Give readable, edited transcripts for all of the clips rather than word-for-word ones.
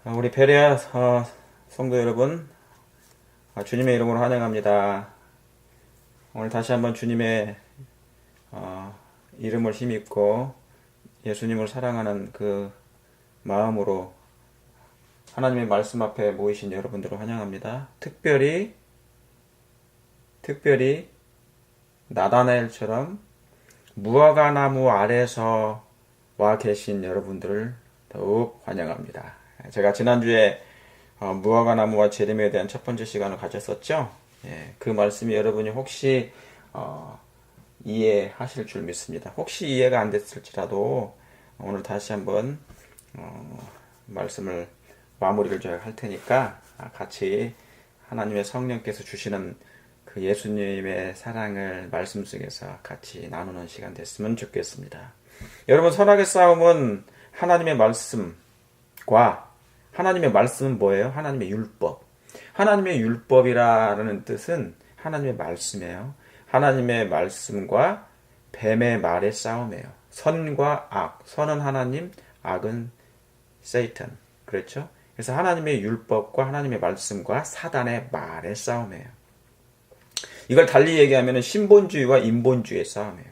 우리 베레아 성도 여러분, 주님의 이름으로 환영합니다. 오늘 다시 한번 주님의 이름을 힘입고 예수님을 사랑하는 그 마음으로 하나님의 말씀 앞에 모이신 여러분들을 환영합니다. 특별히 나다나엘처럼 무화과나무 아래서 와 계신 여러분들을 더욱 환영합니다. 제가 지난주에 무화과나무와 재림에 대한 첫 번째 시간을 가졌었죠. 그 말씀이 여러분이 혹시 이해하실 줄 믿습니다. 혹시 이해가 안 됐을지라도 오늘 다시 한번 말씀을 마무리를 제가 할 테니까 같이 하나님의 성령께서 주시는 그 예수님의 사랑을 말씀 속에서 같이 나누는 시간 됐으면 좋겠습니다. 여러분, 선악의 싸움은 하나님의 말씀과 하나님의 말씀은 뭐예요? 하나님의 율법. 하나님의 율법이라는 뜻은 하나님의 말씀이에요. 하나님의 말씀과 뱀의 말의 싸움이에요. 선과 악. 선은 하나님, 악은 세이탄. 그렇죠? 그래서 하나님의 율법과 하나님의 말씀과 사단의 말의 싸움이에요. 이걸 달리 얘기하면 신본주의와 인본주의의 싸움이에요.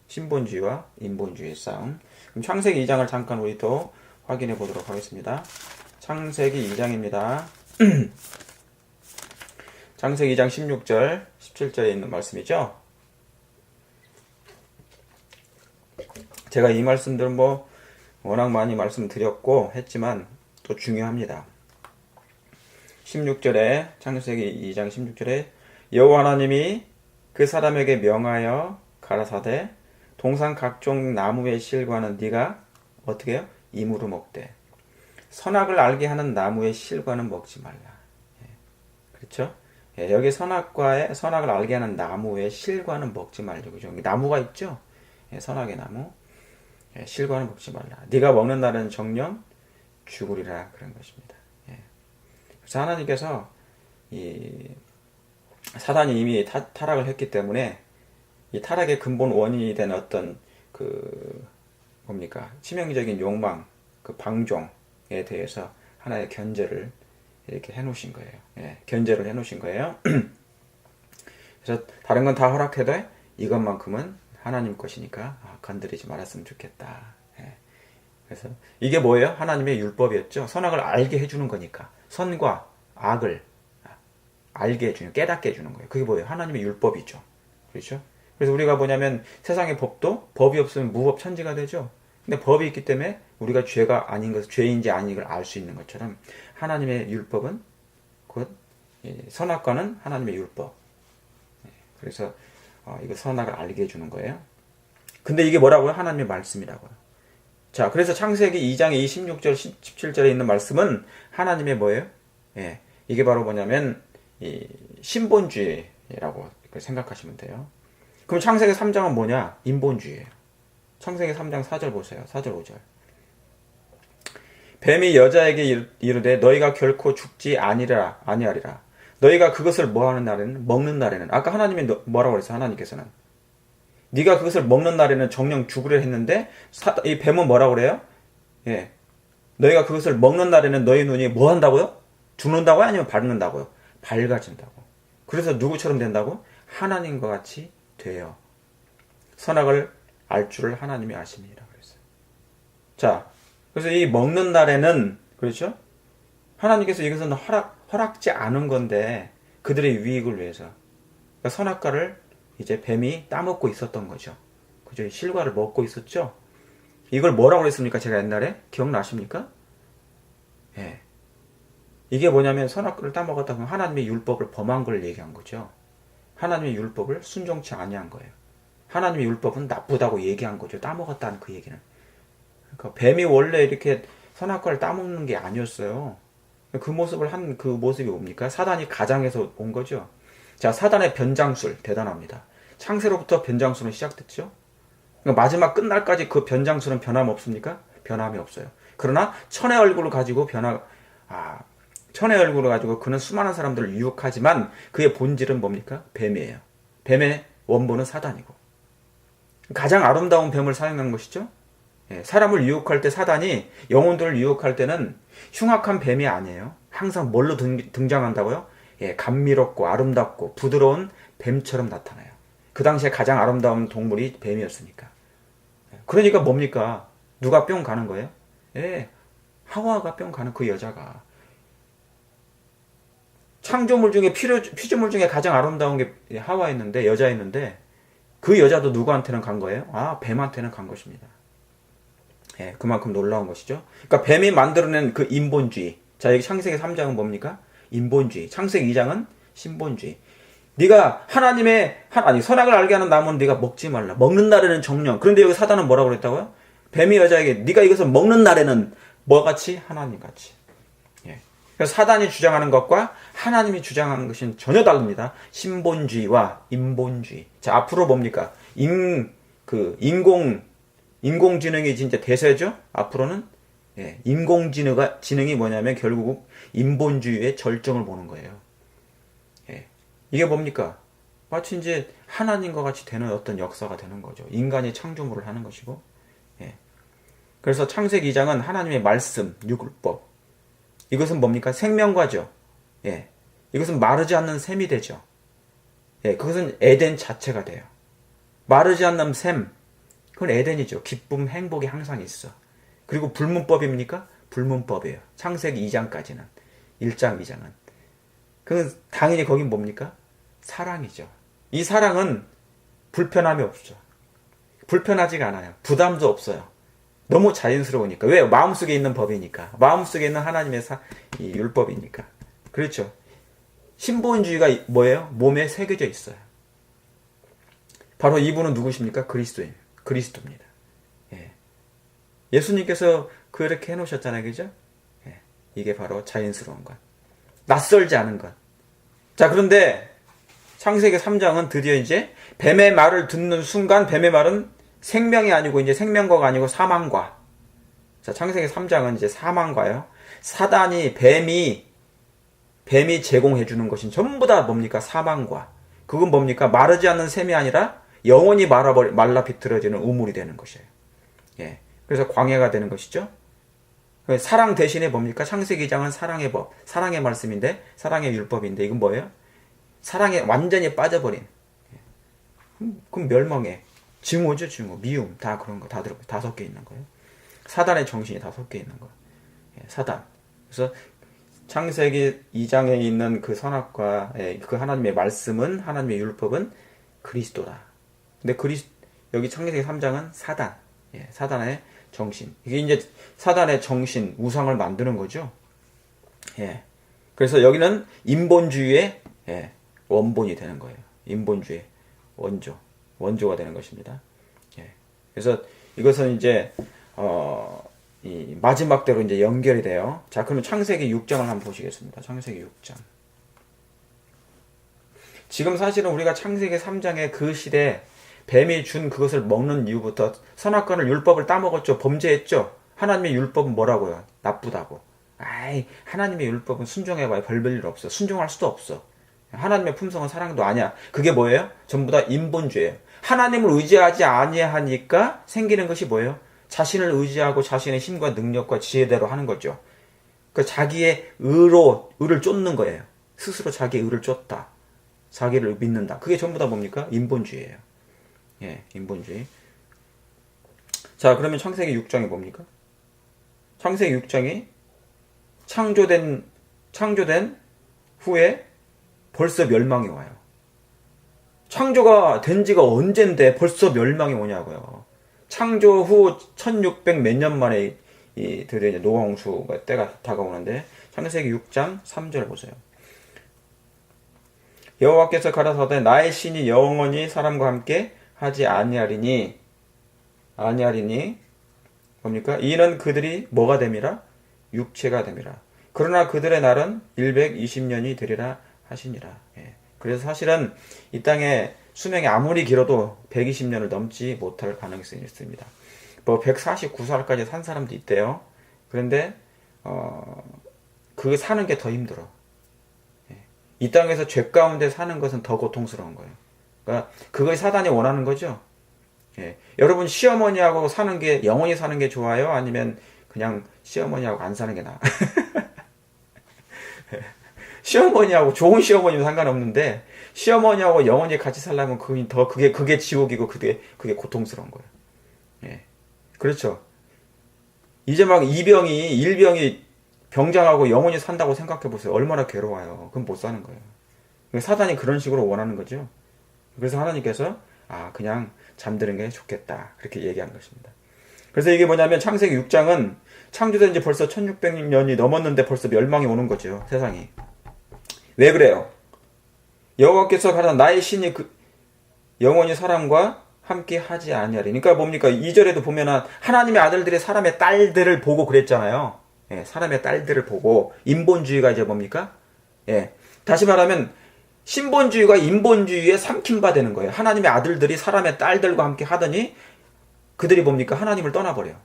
신본주의와 인본주의의 싸움. 그럼 창세기 2장을 잠깐 우리 또 확인해 보도록 하겠습니다. 창세기 2장입니다. 창세기 2장 16절, 17절에 있는 말씀이죠. 제가 이 말씀들은 워낙 많이 말씀드렸고 했지만 또 중요합니다. 16절에 창세기 2장 16절에 여호와 하나님이 그 사람에게 명하여 가라사대 동산 각종 나무의 실과는 네가 어떻게 해요? 임으로 먹되 선악을 알게 하는 나무의 실과는 먹지 말라. 그렇죠? 여기 선악을 알게 하는 나무의 실과는 먹지 말라고. 그죠? 나무가 있죠? 선악의 나무. 실과는 먹지 말라. 네가 먹는 날은 정령 죽으리라. 그런 것입니다. 그래서 하나님께서 사단이 이미 타락을 했기 때문에 이 타락의 근본 원인이 된 어떤 치명적인 욕망, 그 방종에 대해서 하나의 견제를 이렇게 해놓으신 거예요. 견제를 해놓으신 거예요. 그래서 다른 건 다 허락해도 이것만큼은 하나님 것이니까 건드리지 말았으면 좋겠다. 그래서 이게 뭐예요? 하나님의 율법이었죠. 선악을 알게 해주는 거니까. 선과 악을 알게 해주는, 깨닫게 해주는 거예요. 그게 뭐예요? 하나님의 율법이죠. 그렇죠? 그래서 우리가 뭐냐면 세상의 법이 없으면 무법천지가 되죠. 근데 법이 있기 때문에 우리가 죄가 아닌 것을 죄인지 아닌 걸 알 수 있는 것처럼 하나님의 율법은 곧 선악과는 하나님의 율법. 그래서 이거 선악을 알게 해주는 거예요. 근데 이게 뭐라고요? 하나님의 말씀이라고요. 자, 그래서 창세기 2장의 16절, 17절에 있는 말씀은 하나님의 뭐예요? 이게 바로 뭐냐면 신본주의라고 생각하시면 돼요. 그럼 창세기 3장은 뭐냐? 인본주의예요. 창세기 3장 4절 보세요. 4절 5절. 뱀이 여자에게 이르되 너희가 결코 죽지 아니하리라. 너희가 그것을 뭐하는 날에는? 먹는 날에는. 아까 하나님이 뭐라고 그랬어요? 하나님께서는 네가 그것을 먹는 날에는 정령 죽으려 했는데 이 뱀은 뭐라고 그래요? 너희가 그것을 먹는 날에는 너희 눈이 뭐 한다고요? 죽는다고요? 아니면 밝는다고요? 밝아진다고. 그래서 누구처럼 된다고? 하나님과 같이 돼요. 선악을 알 줄을 하나님이 아심이라 그랬어요. 자, 그래서 이 먹는 날에는, 그렇죠? 하나님께서 이것은 허락지 않은 건데 그들의 유익을 위해서 그러니까 선악과를 이제 뱀이 따먹고 있었던 거죠. 그죠? 실과를 먹고 있었죠. 이걸 뭐라고 그랬습니까? 제가 옛날에 기억나십니까? 이게 뭐냐면 선악과를 따먹었다고 하면 하나님의 율법을 범한 걸 얘기한 거죠. 하나님의 율법을 순종치 아니한 거예요. 하나님의 율법은 나쁘다고 얘기한 거죠. 따먹었다는 그 얘기는. 그러니까 뱀이 원래 이렇게 선악과를 따먹는 게 아니었어요. 그 모습을 한 그 모습이 뭡니까? 사단이 가장해서 온 거죠. 자, 사단의 변장술 대단합니다. 창세로부터 변장술은 시작됐죠. 그러니까 마지막 끝날까지 그 변장술은 변함없습니까? 변함이 없어요. 그러나 천의 얼굴을 가지고 그는 수많은 사람들을 유혹하지만 그의 본질은 뭡니까? 뱀이에요. 뱀의 원본은 사단이고 가장 아름다운 뱀을 사용한 것이죠. 사람을 유혹할 때 사단이 영혼들을 유혹할 때는 흉악한 뱀이 아니에요. 항상 뭘로 등장한다고요? 감미롭고 아름답고 부드러운 뱀처럼 나타나요. 그 당시에 가장 아름다운 동물이 뱀이었으니까. 그러니까 뭡니까? 누가 뿅 가는 거예요? 하와가 뿅 가는 그 여자가. 창조물 중에 피조물 중에 가장 아름다운 게 하와였는데, 여자였는데, 그 여자도 누구한테는 간 거예요? 뱀한테는 간 것입니다. 그만큼 놀라운 것이죠. 그러니까 뱀이 만들어낸 그 인본주의. 자, 여기 창세기 3장은 뭡니까? 인본주의. 창세기 2장은 신본주의. 네가 선악을 알게 하는 나무는 네가 먹지 말라. 먹는 날에는 정령. 그런데 여기 사단은 뭐라고 그랬다고요? 뱀이 여자에게 네가 이것을 먹는 날에는 뭐같이? 하나님같이. 그래서 사단이 주장하는 것과 하나님이 주장하는 것은 전혀 다릅니다. 신본주의와 인본주의. 자, 앞으로 뭡니까? 인공지능이 이제 대세죠? 앞으로는 인공지능이 뭐냐면 결국 인본주의의 절정을 보는 거예요. 이게 뭡니까? 마치 이제 하나님과 같이 되는 어떤 역사가 되는 거죠. 인간이 창조물을 하는 것이고. 그래서 창세기 2장은 하나님의 말씀, 율법. 이것은 뭡니까? 생명과죠. 이것은 마르지 않는 샘이 되죠. 그것은 에덴 자체가 돼요. 마르지 않는 샘, 그건 에덴이죠. 기쁨, 행복이 항상 있어. 그리고 불문법입니까? 불문법이에요. 창세기 2장까지는. 1장, 2장은. 그 당연히 거긴 뭡니까? 사랑이죠. 이 사랑은 불편함이 없죠. 불편하지가 않아요. 부담도 없어요. 너무 자연스러우니까. 왜? 마음속에 있는 법이니까. 마음속에 있는 하나님의 이 율법이니까. 그렇죠. 신본주의가 뭐예요? 몸에 새겨져 있어요. 바로 이분은 누구십니까? 그리스도입니다. 예수님께서 그렇게 해놓으셨잖아요. 그죠? 이게 바로 자연스러운 것. 낯설지 않은 것. 자, 그런데 창세기 3장은 드디어 이제 뱀의 말을 듣는 순간 뱀의 말은 생명이 아니고 이제 생명과가 아니고 사망과. 자, 창세기 3장은 이제 사망과요. 사단이 뱀이 제공해 주는 것인 전부 다 뭡니까? 사망과. 그건 뭡니까? 마르지 않는 샘이 아니라 영원히 말라 비틀어지는 우물이 되는 것이에요. 그래서 광야가 되는 것이죠. 사랑 대신에 뭡니까? 창세기 2장은 사랑의 법, 사랑의 말씀인데, 사랑의 율법인데, 이건 뭐예요? 사랑에 완전히 빠져버린. 그럼 멸망해. 증오죠, 증오. 미움. 다 그런 거, 다 섞여 있는 거예요. 사단의 정신이 다 섞여 있는 거예요. 사단. 그래서 창세기 2장에 있는 그 선악과 그 하나님의 말씀은, 하나님의 율법은 그리스도다. 근데 여기 창세기 3장은 사단. 사단의 정신. 이게 이제 사단의 정신, 우상을 만드는 거죠. 그래서 여기는 인본주의의 원본이 되는 거예요. 인본주의 원조가 되는 것입니다. 그래서 이것은 이제 이 마지막 대로 이제 연결이 돼요. 자, 그러면 창세기 6장을 한번 보시겠습니다. 창세기 6장. 지금 사실은 우리가 창세기 3장의 그 시대 뱀이 준 그것을 먹는 이후부터 선악과를 율법을 따먹었죠. 범죄했죠. 하나님의 율법은 뭐라고요? 나쁘다고. 하나님의 율법은 순종해봐야 별별 없어. 순종할 수도 없어. 하나님의 품성은 사랑도 아니야. 그게 뭐예요? 전부 다 인본주의예요. 하나님을 의지하지 아니하니까 생기는 것이 뭐예요? 자신을 의지하고 자신의 힘과 능력과 지혜대로 하는 거죠. 그 자기의 의를 쫓는 거예요. 스스로 자기의 의를 쫓다. 자기를 믿는다. 그게 전부 다 뭡니까? 인본주의예요. 인본주의. 자, 그러면 창세기 6장이 뭡니까? 창세기 6장이 창조된 후에 벌써 멸망이 와요. 창조가 된 지가 언젠데 벌써 멸망이 오냐고요. 창조 후 1600 몇 년 만에 드디어 이제 노홍수가 때가 다가오는데, 창세기 6장 3절 보세요. 여호와께서 가라사대 나의 신이 영원히 사람과 함께 하지 아니하리니 뭡니까? 이는 그들이 뭐가 됨이라? 육체가 됨이라. 그러나 그들의 날은 120년이 되리라 하시니라. 그래서 사실은 이 땅에 수명이 아무리 길어도 120년을 넘지 못할 가능성이 있습니다. 뭐 149살까지 산 사람도 있대요. 그런데 그 사는 게 더 힘들어. 이 땅에서 죄 가운데 사는 것은 더 고통스러운 거예요. 그러니까 그걸 사단이 원하는 거죠. 예. 여러분 시어머니하고 사는 게 영원히 사는 게 좋아요? 아니면 그냥 시어머니하고 안 사는 게 나아? 시어머니하고 좋은 시어머니면 상관없는데 시어머니하고 영원히 같이 살려면 그게 지옥이고 그게 고통스러운 거예요. 예. 그렇죠. 이제 막 일병이 병장하고 영원히 산다고 생각해 보세요. 얼마나 괴로워요. 그럼 못 사는 거예요. 사단이 그런 식으로 원하는 거죠. 그래서 하나님께서 그냥 잠드는 게 좋겠다. 그렇게 얘기한 것입니다. 그래서 이게 뭐냐면 창세기 6장은 창조된 지 벌써 1600년이 넘었는데 벌써 멸망이 오는 거죠. 세상이. 왜 그래요? 여호와께서 가라 나의 신이 영원히 사람과 함께 하지 아니하리. 그러니까 뭡니까? 2절에도 보면은 하나님의 아들들이 사람의 딸들을 보고 그랬잖아요. 예, 사람의 딸들을 보고 인본주의가 이제 뭡니까? 예. 다시 말하면 신본주의가 인본주의에 삼킨바 되는 거예요. 하나님의 아들들이 사람의 딸들과 함께 하더니 그들이 뭡니까? 하나님을 떠나버려요.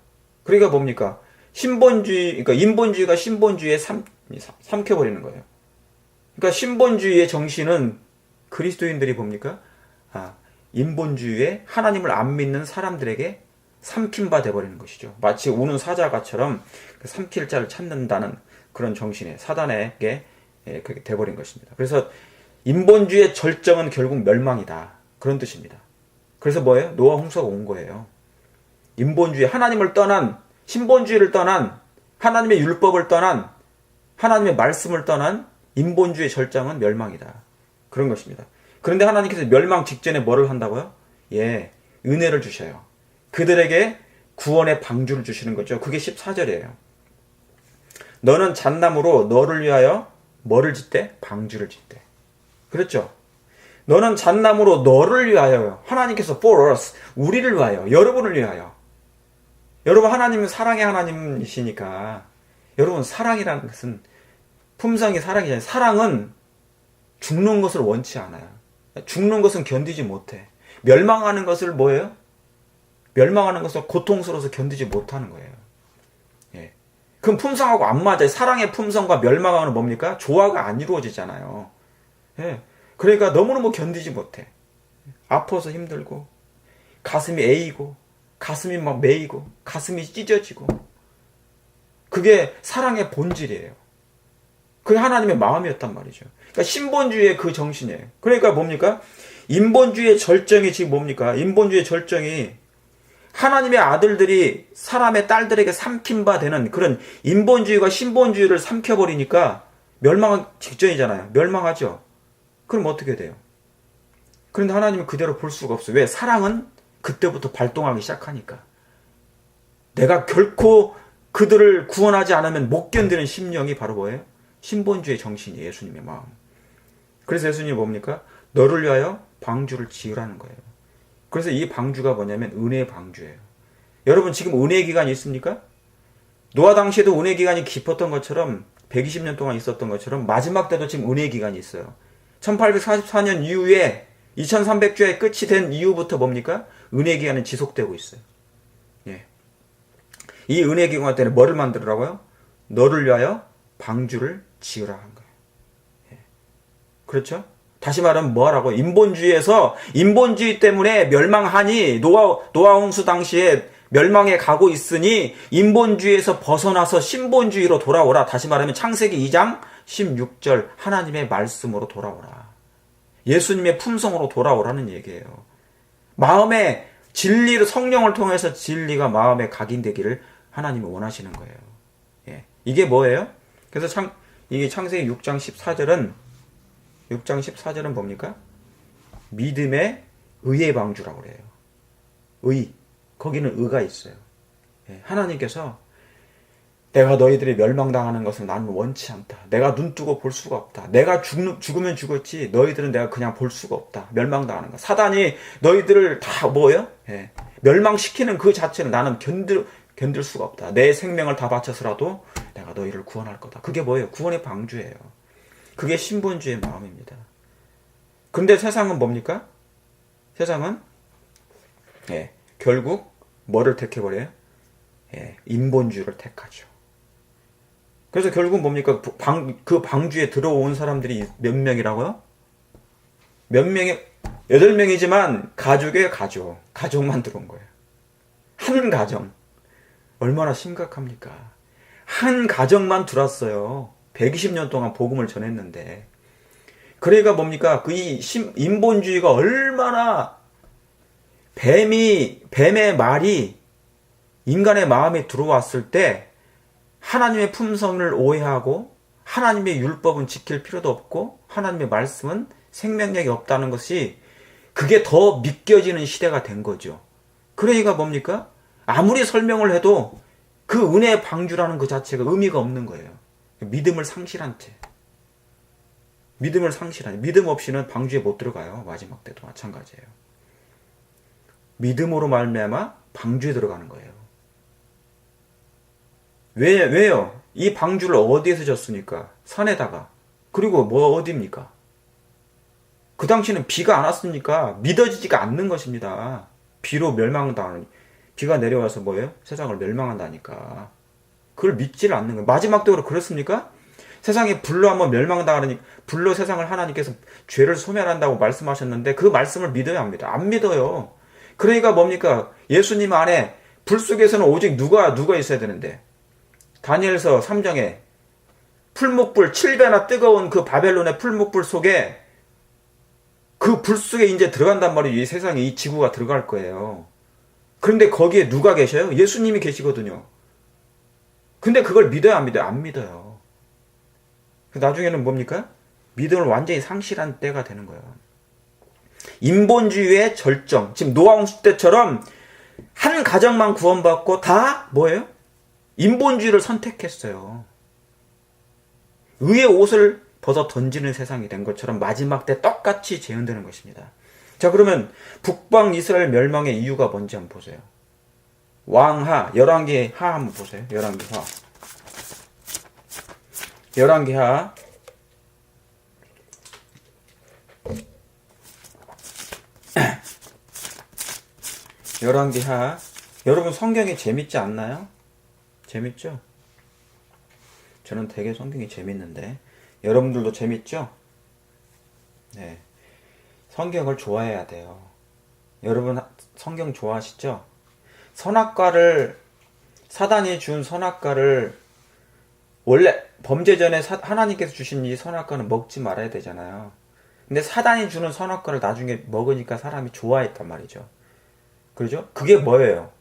그러니까 뭡니까? 그러니까 인본주의가 신본주의에 삼켜버리는 거예요. 그러니까 신본주의의 정신은 그리스도인들이 뭡니까? 인본주의에 하나님을 안 믿는 사람들에게 삼킨 바 돼버리는 것이죠. 마치 우는 사자가처럼 삼킬 자를 찾는다는 그런 정신에 사단에게 그렇게 돼버린 것입니다. 그래서 인본주의의 절정은 결국 멸망이다. 그런 뜻입니다. 그래서 뭐예요? 노아 홍수가 온 거예요. 인본주의, 하나님을 떠난, 신본주의를 떠난, 하나님의 율법을 떠난, 하나님의 말씀을 떠난 인본주의의 절정은 멸망이다. 그런 것입니다. 그런데 하나님께서 멸망 직전에 뭐를 한다고요? 예, 은혜를 주셔요. 그들에게 구원의 방주를 주시는 거죠. 그게 14절이에요. 너는 잣나무로 너를 위하여 뭐를 짓대? 방주를 짓대. 그렇죠? 너는 잣나무로 너를 위하여, 하나님께서 for us, 우리를 위하여, 여러분을 위하여. 여러분 하나님은 사랑의 하나님이시니까 여러분 사랑이라는 것은 품성이 사랑이잖아요. 사랑은 죽는 것을 원치 않아요. 죽는 것은 견디지 못해. 멸망하는 것을 뭐예요? 멸망하는 것을 고통스러워서 견디지 못하는 거예요. 예. 그럼 품성하고 안 맞아요. 사랑의 품성과 멸망하는 뭡니까? 조화가 안 이루어지잖아요. 예. 그러니까 너무너무 견디지 못해. 아파서 힘들고, 가슴이 애이고, 가슴이 막 메이고, 가슴이 찢어지고. 그게 사랑의 본질이에요. 그게 하나님의 마음이었단 말이죠. 그러니까 신본주의의 그 정신이에요. 그러니까 뭡니까? 인본주의의 절정이 지금 뭡니까? 인본주의의 절정이 하나님의 아들들이 사람의 딸들에게 삼킨 바 되는 그런 인본주의가 신본주의를 삼켜버리니까 멸망 직전이잖아요. 멸망하죠. 그럼 어떻게 돼요? 그런데 하나님은 그대로 볼 수가 없어요. 왜? 사랑은 그때부터 발동하기 시작하니까. 내가 결코 그들을 구원하지 않으면 못 견디는 심령이 바로 뭐예요? 신본주의 정신이 예수님의 마음. 그래서 예수님이 뭡니까? 너를 위하여 방주를 지으라는 거예요. 그래서 이 방주가 뭐냐면 은혜의 방주예요. 여러분 지금 은혜 기간이 있습니까? 노아 당시에도 은혜 기간이 깊었던 것처럼 120년 동안 있었던 것처럼 마지막 때도 지금 은혜 기간이 있어요. 1844년 이후에 2300주의 끝이 된 이후부터 뭡니까? 은혜 기간은 지속되고 있어요. 예. 이 은혜 기간 때는 뭐를 만들으라고요? 너를 위하여 방주를 지으라 한 거예요. 예. 그렇죠? 다시 말하면 뭐하라고? 인본주의 때문에 멸망하니 노아 홍수 당시에 멸망에 가고 있으니 인본주의에서 벗어나서 신본주의로 돌아오라. 다시 말하면 창세기 2장 16절 하나님의 말씀으로 돌아오라. 예수님의 품성으로 돌아오라는 얘기예요. 마음의 진리를 성령을 통해서 진리가 마음에 각인되기를 하나님이 원하시는 거예요. 예. 이게 뭐예요? 그래서 이게 창세기 6장 14절은 뭡니까? 믿음의 의의 방주라고 그래요. 의. 거기는 의가 있어요. 예. 하나님께서 내가 너희들이 멸망당하는 것을 나는 원치 않다. 내가 눈 뜨고 볼 수가 없다. 내가 죽으면 죽었지 너희들은 내가 그냥 볼 수가 없다. 멸망당하는 거. 사단이 너희들을 다 뭐예요? 예. 멸망시키는 그 자체는 나는 견딜 수가 없다. 내 생명을 다 바쳐서라도 내가 너희를 구원할 거다. 그게 뭐예요? 구원의 방주예요. 그게 신본주의 마음입니다. 근데 세상은 뭡니까? 세상은 예, 결국 뭐를 택해버려요? 예, 인본주의를 택하죠. 그래서 결국 뭡니까? 그 방주에 들어온 사람들이 몇 명이라고요? 몇 명의 8명이지만 가족이에요, 가족. 가족만 들어온 거예요. 한 가정. 얼마나 심각합니까? 한 가정만 들어왔어요. 120년 동안 복음을 전했는데. 그러니까 뭡니까? 그 인본주의가 얼마나 뱀의 말이 인간의 마음에 들어왔을 때 하나님의 품성을 오해하고 하나님의 율법은 지킬 필요도 없고 하나님의 말씀은 생명력이 없다는 것이 그게 더 믿겨지는 시대가 된 거죠. 그러니까 뭡니까? 아무리 설명을 해도 그 은혜의 방주라는 그 자체가 의미가 없는 거예요. 믿음을 상실한 채. 믿음 없이는 방주에 못 들어가요. 마지막 때도 마찬가지예요. 믿음으로 말미암아 방주에 들어가는 거예요. 왜요? 이 방주를 어디에서 졌습니까? 산에다가. 그리고 어디입니까? 그 당시는 비가 안 왔으니까 믿어지지가 않는 것입니다. 비로 멸망당하는, 비가 내려와서 세상을 멸망한다니까. 그걸 믿지를 않는 거예요. 마지막 때로 그렇습니까? 세상에 불로 한번 멸망당하니 불로 세상을 하나님께서 죄를 소멸한다고 말씀하셨는데 그 말씀을 믿어야 합니다. 안 믿어요. 그러니까 뭡니까? 예수님 안에 불 속에서는 오직 누가 있어야 되는데 다니엘서 3장에 풀목불 7배나 뜨거운 그 바벨론의 풀목불 속에 그 불 속에 이제 들어간단 말이에요. 이 세상에 이 지구가 들어갈 거예요. 그런데 거기에 누가 계셔요? 예수님이 계시거든요. 근데 그걸 믿어야 안 믿어요? 안 믿어요. 나중에는 뭡니까? 믿음을 완전히 상실한 때가 되는 거예요. 인본주의의 절정. 지금 노아홍수 때처럼 한 가정만 구원받고 다 뭐예요? 인본주의를 선택했어요. 의의 옷을 벗어 던지는 세상이 된 것처럼 마지막 때 똑같이 재현되는 것입니다. 자, 그러면 북방 이스라엘 멸망의 이유가 뭔지 한번 보세요. 왕하, 열왕기 하 한번 보세요. 열왕기 하. 열왕기 하. 열왕기 하. 여러분 성경이 재밌지 않나요? 재밌죠? 저는 되게 성경이 재밌는데 여러분들도 재밌죠? 네. 성경을 좋아해야 돼요. 여러분 성경 좋아하시죠? 사단이 준 선악과를 원래 범죄 전에 하나님께서 주신 이 선악과는 먹지 말아야 되잖아요. 근데 사단이 주는 선악과를 나중에 먹으니까 사람이 좋아했단 말이죠. 그렇죠? 그게 뭐예요?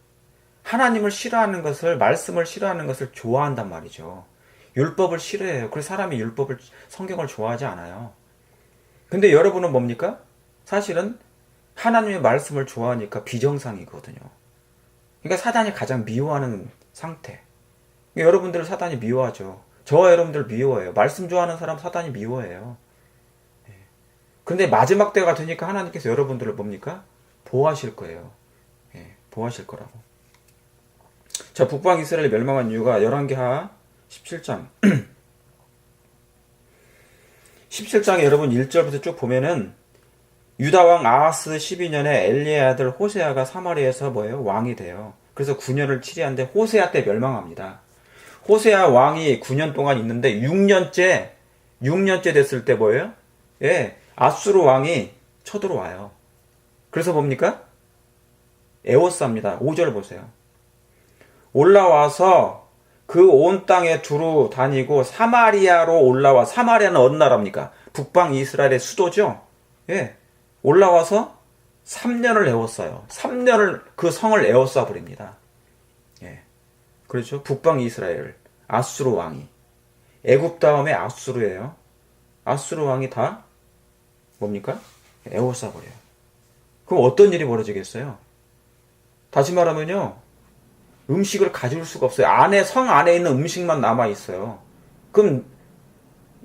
하나님을 싫어하는 것을, 말씀을 싫어하는 것을 좋아한단 말이죠. 율법을 싫어해요. 그래서 사람이 성경을 좋아하지 않아요. 근데 여러분은 뭡니까? 사실은 하나님의 말씀을 좋아하니까 비정상이거든요. 그러니까 사단이 가장 미워하는 상태. 그러니까 여러분들을 사단이 미워하죠. 저와 여러분들 미워해요. 말씀 좋아하는 사람 사단이 미워해요. 그런데 마지막 때가 되니까 하나님께서 여러분들을 뭡니까? 보호하실 거예요. 보호하실 거라고. 자, 북방 이스라엘이 멸망한 이유가 열왕기하 17장. 17장에 여러분 1절부터 쭉 보면은 유다왕 아하스 12년에 엘리의 아들 호세아가 사마리아에서 왕이 돼요. 그래서 9년을 치리한데 호세아 때 멸망합니다. 호세아 왕이 9년 동안 있는데 6년째 됐을 때 아수르 왕이 쳐들어와요. 그래서 뭡니까? 에워쌉니다. 5절 보세요. 올라와서 그 온 땅에 두루 다니고 사마리아로 올라와. 사마리아는 어느 나라입니까? 북방 이스라엘의 수도죠. 올라와서 3년을 에웠어요. 3년을 그 성을 에워싸 버립니다. 그렇죠. 북방 이스라엘 아수르 왕이. 애굽 다음에 아수르예요. 아수르 왕이 다 뭡니까? 에워싸 버려요. 그럼 어떤 일이 벌어지겠어요? 다시 말하면요, 음식을 가져올 수가 없어요. 성 안에 있는 음식만 남아있어요. 그럼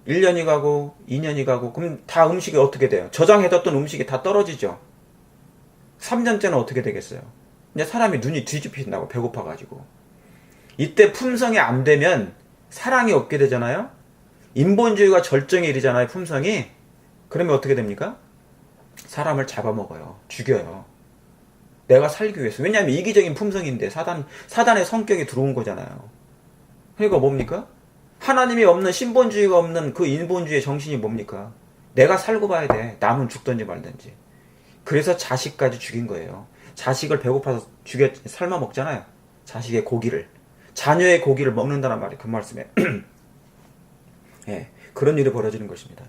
1년이 가고 2년이 가고 그럼 다 음식이 어떻게 돼요? 저장해뒀던 음식이 다 떨어지죠. 3년째는 어떻게 되겠어요? 이제 사람이 눈이 뒤집힌다고, 배고파가지고. 이때 품성이 안 되면 사랑이 없게 되잖아요. 인본주의가 절정에 이르잖아요. 품성이. 그러면 어떻게 됩니까? 사람을 잡아먹어요. 죽여요. 내가 살기 위해서. 왜냐하면 이기적인 품성인데 사단의 성격이 들어온 거잖아요. 그러니까 뭡니까? 하나님이 없는, 신본주의가 없는 그 인본주의의 정신이 뭡니까? 내가 살고 봐야 돼. 남은 죽든지 말든지. 그래서 자식까지 죽인 거예요. 자식을 배고파서 삶아 먹잖아요. 자식의 고기를. 자녀의 고기를 먹는다는 말이 그 말씀에. 예, 그런 일이 벌어지는 것입니다.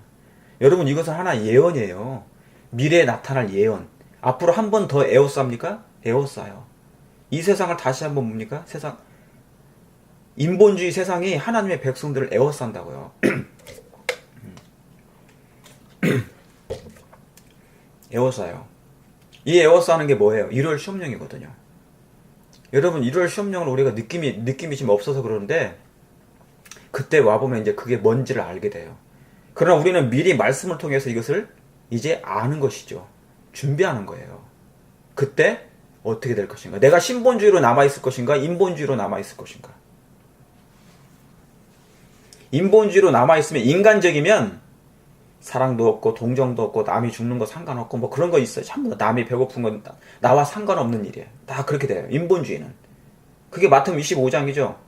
여러분, 이것은 하나의 예언이에요. 미래에 나타날 예언. 앞으로 한 번 더 에워쌉니까? 에워싸요. 이 세상을 다시 한번 뭡니까? 인본주의 세상이 하나님의 백성들을 에워싼다고요. 에워싸요. 이 에워싸는 게 뭐예요? 1월 시험령이거든요. 여러분, 1월 시험령을 우리가 느낌이 지금 없어서 그러는데, 그때 와보면 이제 그게 뭔지를 알게 돼요. 그러나 우리는 미리 말씀을 통해서 이것을 이제 아는 것이죠. 준비하는 거예요. 그때 어떻게 될 것인가? 내가 신본주의로 남아있을 것인가? 인본주의로 남아있을 것인가? 인본주의로 남아있으면, 인간적이면 사랑도 없고 동정도 없고 남이 죽는 거 상관없고 뭐 그런 거 있어요. 전부 남이 배고픈 건 나와 상관없는 일이에요. 다 그렇게 돼요. 인본주의는. 그게 마태복음 25장이죠.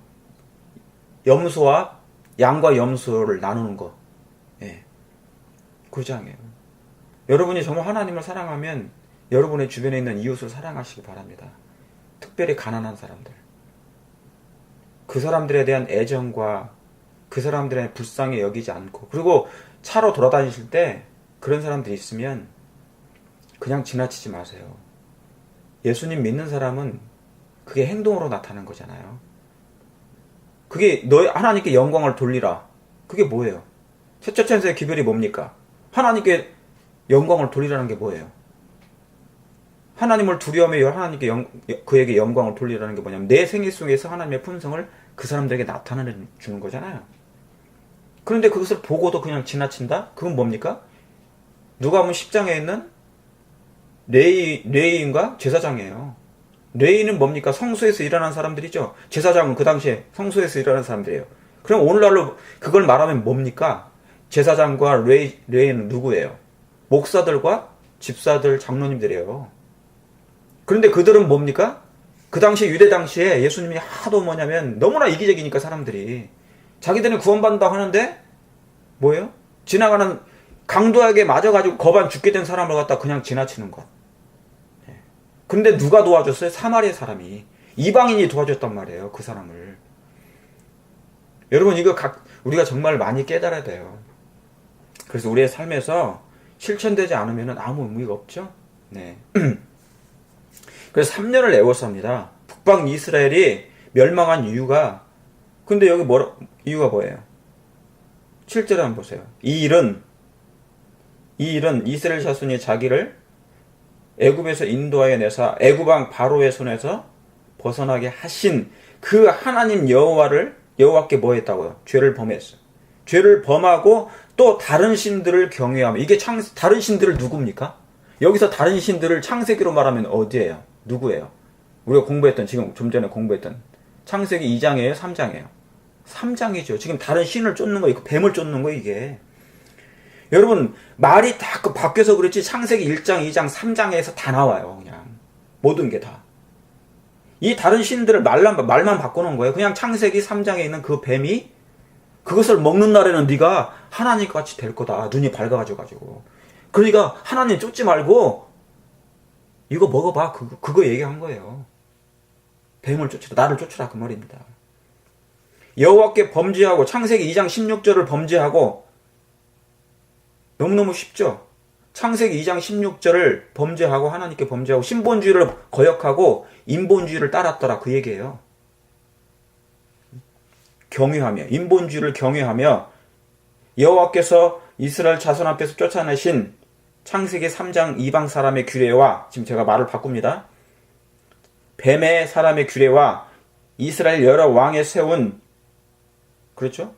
염소와 양과 염소를 나누는 거. 예. 9장이에요. 여러분이 정말 하나님을 사랑하면 여러분의 주변에 있는 이웃을 사랑하시기 바랍니다. 특별히 가난한 사람들. 그 사람들에 대한 애정과 그 사람들의 불쌍히 여기지 않고, 그리고 차로 돌아다니실 때 그런 사람들이 있으면 그냥 지나치지 마세요. 예수님 믿는 사람은 그게 행동으로 나타나는 거잖아요. 그게 하나님께 영광을 돌리라. 그게 뭐예요? 셋째 천사의 기별이 뭡니까? 하나님께 영광을 돌리라는 게 뭐예요? 하나님을 두려워하며 그에게 영광을 돌리라는 게 뭐냐면, 내 생애 속에서 하나님의 품성을 그 사람들에게 나타내 주는 거잖아요. 그런데 그것을 보고도 그냥 지나친다? 그건 뭡니까? 누가복음 10장에 있는 레위인과 제사장이에요. 레위인은 뭡니까? 성소에서 일하는 사람들이죠. 제사장은 그 당시에 성소에서 일하는 사람들이에요. 그럼 오늘날로 그걸 말하면 뭡니까? 제사장과 레위인은 누구예요? 목사들과 집사들, 장로님들이에요. 그런데 그들은 뭡니까? 그 당시 유대 당시에 예수님이 하도 뭐냐면 너무나 이기적이니까 사람들이 자기들은 구원받는다고 하는데 뭐예요? 지나가는 강도에게 맞아가지고 거반 죽게 된 사람을 갖다 그냥 지나치는 것. 근데 누가 도와줬어요? 사마리아 사람이. 이방인이 도와줬단 말이에요. 그 사람을. 여러분, 이거 우리가 정말 많이 깨달아야 돼요. 그래서 우리의 삶에서 실천되지 않으면 아무 의미가 없죠. 네. 그래서 3년을 에워쌉니다. 북방 이스라엘이 멸망한 이유가, 근데 여기 이유가 뭐예요? 7절에 한번 보세요. 이 일은 이스라엘 자손이 자기를 애굽에서 인도하여 내사 애굽왕 바로의 손에서 벗어나게 하신 그 하나님 여호와께 뭐 했다고요? 죄를 범했어요. 죄를 범하고 또 다른 신들을 경외하며, 이게 다른 신들을 누굽니까? 여기서 다른 신들을 창세기로 말하면 어디예요? 누구예요? 우리가 지금 좀 전에 공부했던 창세기 2장이에요? 3장이에요? 3장이죠. 지금 다른 신을 쫓는 거, 뱀을 쫓는 거, 이게. 여러분, 말이 다 바뀌어서 그렇지 창세기 1장, 2장, 3장에서 다 나와요. 그냥 모든 게 다. 이 다른 신들을 말만 바꿔놓은 거예요. 그냥 창세기 3장에 있는 그 뱀이 그것을 먹는 날에는 네가 하나님 같이 될 거다. 눈이 밝아가지고. 그러니까 하나님 쫓지 말고 이거 먹어봐. 그거 얘기한 거예요. 뱀을 쫓으라, 나를 쫓으라, 그 말입니다. 여호와께 범죄하고, 창세기 2장 16절을 범죄하고, 너무너무 쉽죠? 창세기 2장 16절을 범죄하고, 하나님께 범죄하고, 신본주의를 거역하고 인본주의를 따랐더라, 그 얘기예요. 경외하며, 인본주의를 경외하며, 여호와께서 이스라엘 자손 앞에서 쫓아내신 창세기 3장 이방 사람의 규례와, 지금 제가 말을 바꿉니다. 뱀의 사람의 규례와 이스라엘 여러 왕에 세운, 그렇죠?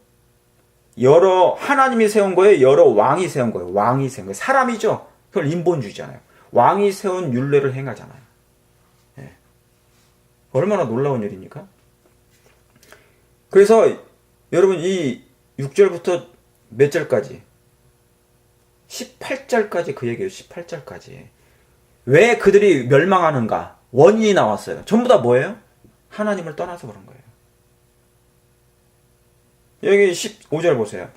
여러 하나님이 세운 거예요? 여러 왕이 세운 거예요? 왕이 세운 거예요. 사람이죠? 그걸 인본주의잖아요. 왕이 세운 율례를 행하잖아요. 네. 얼마나 놀라운 일입니까? 그래서 여러분, 이 6절부터 몇 절까지? 18절까지 그 얘기예요. 18절까지. 왜 그들이 멸망하는가? 원인이 나왔어요. 전부 다 뭐예요? 하나님을 떠나서 그런 거예요. 여기 15절 보세요.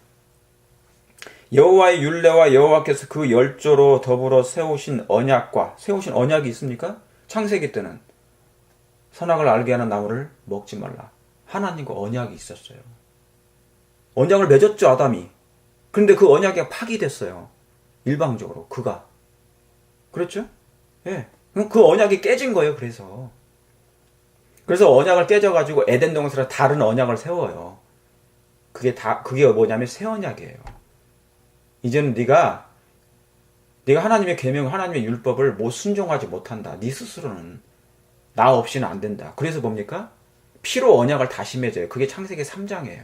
여호와의 율례와 여호와께서 그 열조로 더불어 세우신 언약과 세우신 언약이 있습니까? 창세기 때는 선악을 알게 하는 나무를 먹지 말라. 하나님과 언약이 있었어요. 언약을 맺었죠, 아담이. 그런데 그 언약이 파기됐어요. 일방적으로 그가. 그렇죠? 예. 그 언약이 깨진 거예요. 그래서 언약을 깨져가지고 에덴 동산에서 다른 언약을 세워요. 그게 뭐냐면 새 언약이에요. 이제는 네가 하나님의 계명, 하나님의 율법을 못 순종하지 못한다. 네 스스로는 나 없이는 안 된다. 그래서 뭡니까? 피로 언약을 다시 맺어요. 그게 창세기 3장이에요.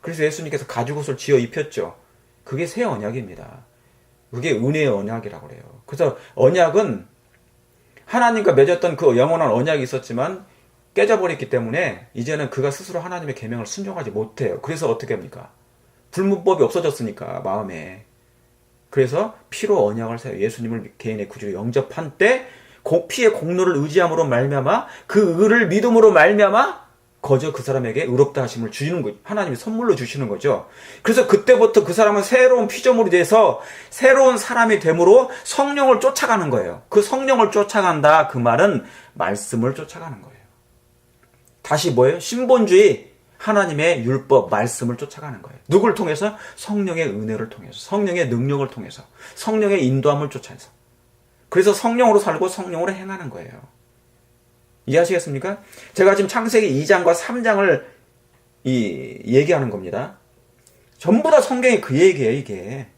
그래서 예수님께서 가죽옷을 지어 입혔죠. 그게 새 언약입니다. 그게 은혜의 언약이라고 그래요. 그래서 언약은 하나님과 맺었던 그 영원한 언약이 있었지만 깨져버렸기 때문에 이제는 그가 스스로 하나님의 계명을 순종하지 못해요. 그래서 어떻게 합니까? 불문법이 없어졌으니까 마음에. 그래서 피로 언약을 세워 예수님을 개인의 구주로 영접한 때 피의 공로를 의지함으로 말미암아 그 의를 믿음으로 말미암아 거저 그 사람에게 의롭다 하심을 주시는 거죠. 하나님이 선물로 주시는 거죠. 그래서 그때부터 그 사람은 새로운 피조물이 돼서 새로운 사람이 됨으로 성령을 쫓아가는 거예요. 그 성령을 쫓아간다. 그 말은 말씀을 쫓아가는 거예요. 다시 뭐예요? 신본주의, 하나님의 율법, 말씀을 쫓아가는 거예요. 누굴 통해서? 성령의 은혜를 통해서, 성령의 능력을 통해서, 성령의 인도함을 쫓아서. 그래서 성령으로 살고 성령으로 행하는 거예요. 이해하시겠습니까? 제가 지금 창세기 2장과 3장을 얘기하는 겁니다. 전부 다 성경이 그 얘기예요, 이게.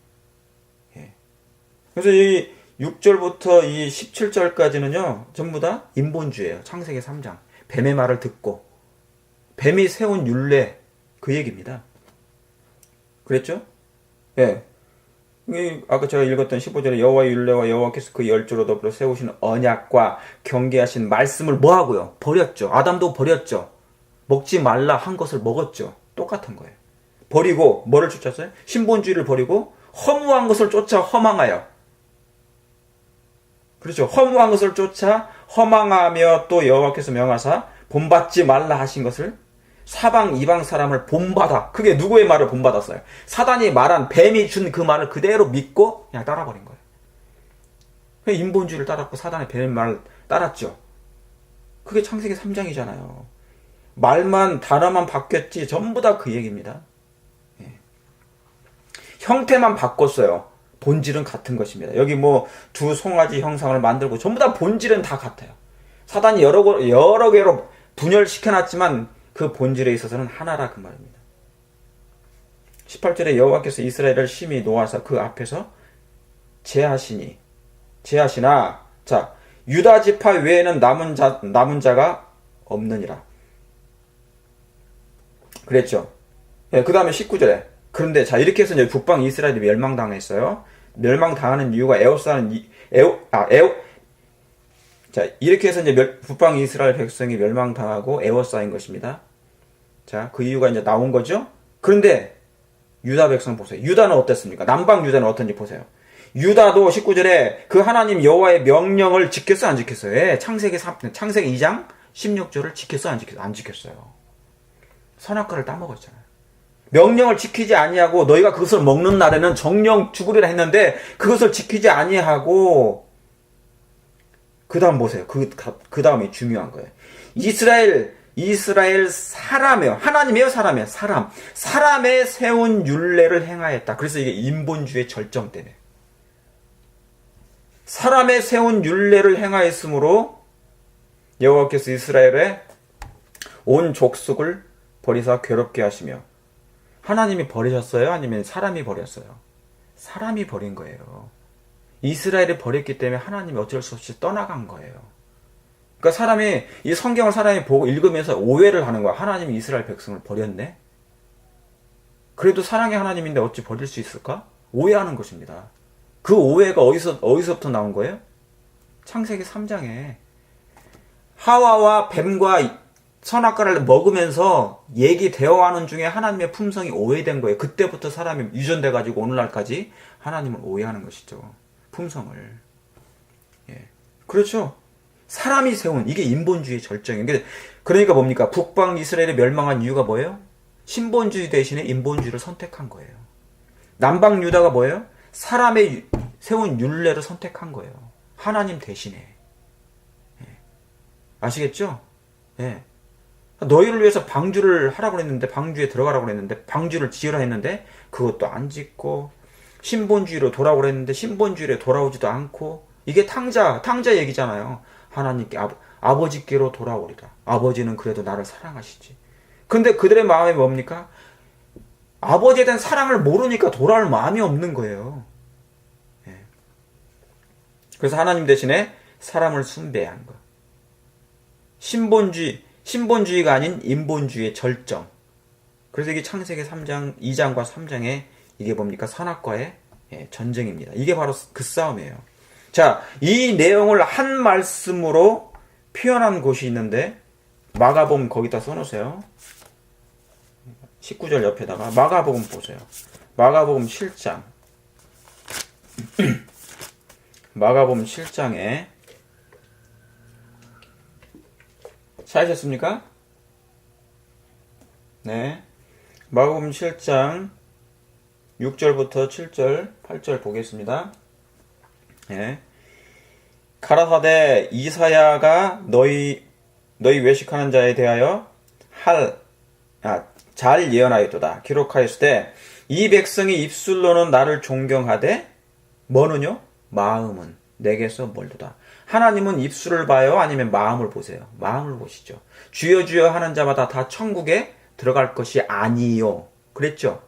그래서 이 6절부터 이 17절까지는요, 전부 다 인본주의예요. 창세기 3장. 뱀의 말을 듣고, 뱀이 세운 율례, 그 얘기입니다. 그랬죠? 예. 아까 제가 읽었던 15절에 여호와의 율례와 여호와께서 그 열조로 더불어 세우신 언약과 경계하신 말씀을 뭐 하고요? 버렸죠. 아담도 버렸죠. 먹지 말라 한 것을 먹었죠. 똑같은 거예요. 버리고 뭐를 쫓았어요? 신본주의를 버리고 허무한 것을 쫓아 허망하여. 그렇죠. 허무한 것을 쫓아 허망하며 또 여호와께서 명하사 본받지 말라 하신 것을 사방 이방 사람을 본받아. 그게 누구의 말을 본받았어요? 사단이 말한, 뱀이 준 그 말을 그대로 믿고 그냥 따라버린 거예요. 인본주의를 따랐고 사단의 뱀의 말을 따랐죠. 그게 창세기 3장이잖아요. 말만, 단어만 바뀌었지 전부 다 그 얘기입니다. 형태만 바꿨어요. 본질은 같은 것입니다. 여기 뭐 두 송아지 형상을 만들고 전부 다 본질은 다 같아요. 사단이 여러 개로 분열시켜놨지만 그 본질에 있어서는 하나라 그 말입니다. 18절에 여호와께서 이스라엘을 심히 놓아서 그 앞에서 제하시나. 자, 유다 지파 외에는 남은 자가 없느니라. 그랬죠. 그 다음에 19절에 그런데 자 이렇게 해서 이제 북방 이스라엘이 멸망당했어요. 멸망당하는 이유가 자, 이렇게 해서 이제 북방 이스라엘 백성이 멸망당하고 에워싸인 것입니다. 자, 그 이유가 이제 나온 거죠. 그런데 유다 백성 보세요. 유다는 어땠습니까? 남방 유다는 어떤지 보세요. 유다도 19절에 그 하나님 여호와의 명령을 지켰어요, 안 지켰어요? 예, 창세기 2장 16절을 지켰어요, 안 지켰어요? 안 지켰어요. 선악과를 따먹었잖아요. 명령을 지키지 아니하고 너희가 그것을 먹는 날에는 정령 죽으리라 했는데 그것을 지키지 아니하고 그 다음 보세요. 그 다음이 중요한 거예요. 이스라엘 사람이요. 하나님이에요, 사람이에요. 사람의 세운 율례를 행하였다. 그래서 이게 인본주의의 절정 때문에. 사람의 세운 율례를 행하였으므로 여호와께서 이스라엘의 온 족속을 버리사 괴롭게 하시며. 하나님이 버리셨어요? 아니면 사람이 버렸어요? 사람이 버린 거예요. 이스라엘이 버렸기 때문에 하나님이 어쩔 수 없이 떠나간 거예요. 그러니까 이 성경을 사람이 보고 읽으면서 오해를 하는 거야. 하나님이 이스라엘 백성을 버렸네? 그래도 사랑의 하나님인데 어찌 버릴 수 있을까? 오해하는 것입니다. 그 오해가 어디서부터 나온 거예요? 창세기 3장에 하와와 뱀과 선악과를 먹으면서 대화하는 중에 하나님의 품성이 오해된 거예요. 그때부터 사람이 유전돼가지고 오늘날까지 하나님을 오해하는 것이죠. 품성을. 예. 그렇죠. 사람이 세운, 이게 인본주의의 절정이에요. 그러니까 뭡니까? 북방 이스라엘이 멸망한 이유가 뭐예요? 신본주의 대신에 인본주의를 선택한 거예요. 남방 유다가 뭐예요? 사람의 세운 율례를 선택한 거예요. 하나님 대신에. 아시겠죠? 예. 너희를 위해서 방주를 하라고 했는데, 방주에 들어가라고 했는데, 방주를 지으라 했는데 그것도 안 짓고, 신본주의로 돌아오라 했는데 신본주의로 돌아오지도 않고, 이게 탕자 얘기잖아요. 하나님께 아버지께로 돌아오리라. 아버지는 그래도 나를 사랑하시지. 근데 그들의 마음이 뭡니까? 아버지에 대한 사랑을 모르니까 돌아올 마음이 없는 거예요. 예. 그래서 하나님 대신에 사람을 숭배한 거. 신본주의가 아닌 인본주의의 절정. 그래서 이게 창세기 3장, 2장과 3장에 이게 뭡니까? 선악과의 전쟁입니다. 이게 바로 그 싸움이에요. 자, 이 내용을 한 말씀으로 표현한 곳이 있는데, 마가복음 거기다 써놓으세요. 19절 옆에다가 마가복음 보세요. 마가복음 7장. 마가복음 7장에 찾으셨습니까? 네. 마가복음 7장 6절부터 7절, 8절 보겠습니다. 네. 가라사대 이사야가 너희 외식하는 자에 대하여 잘 예언하였도다. 기록하였으되 이 백성이 입술로는 나를 존경하되 뭐는요? 마음은 내게서 멀도다. 하나님은 입술을 봐요? 아니면 마음을 보세요? 마음을 보시죠. 주여 주여 하는 자마다 다 천국에 들어갈 것이 아니요. 그랬죠?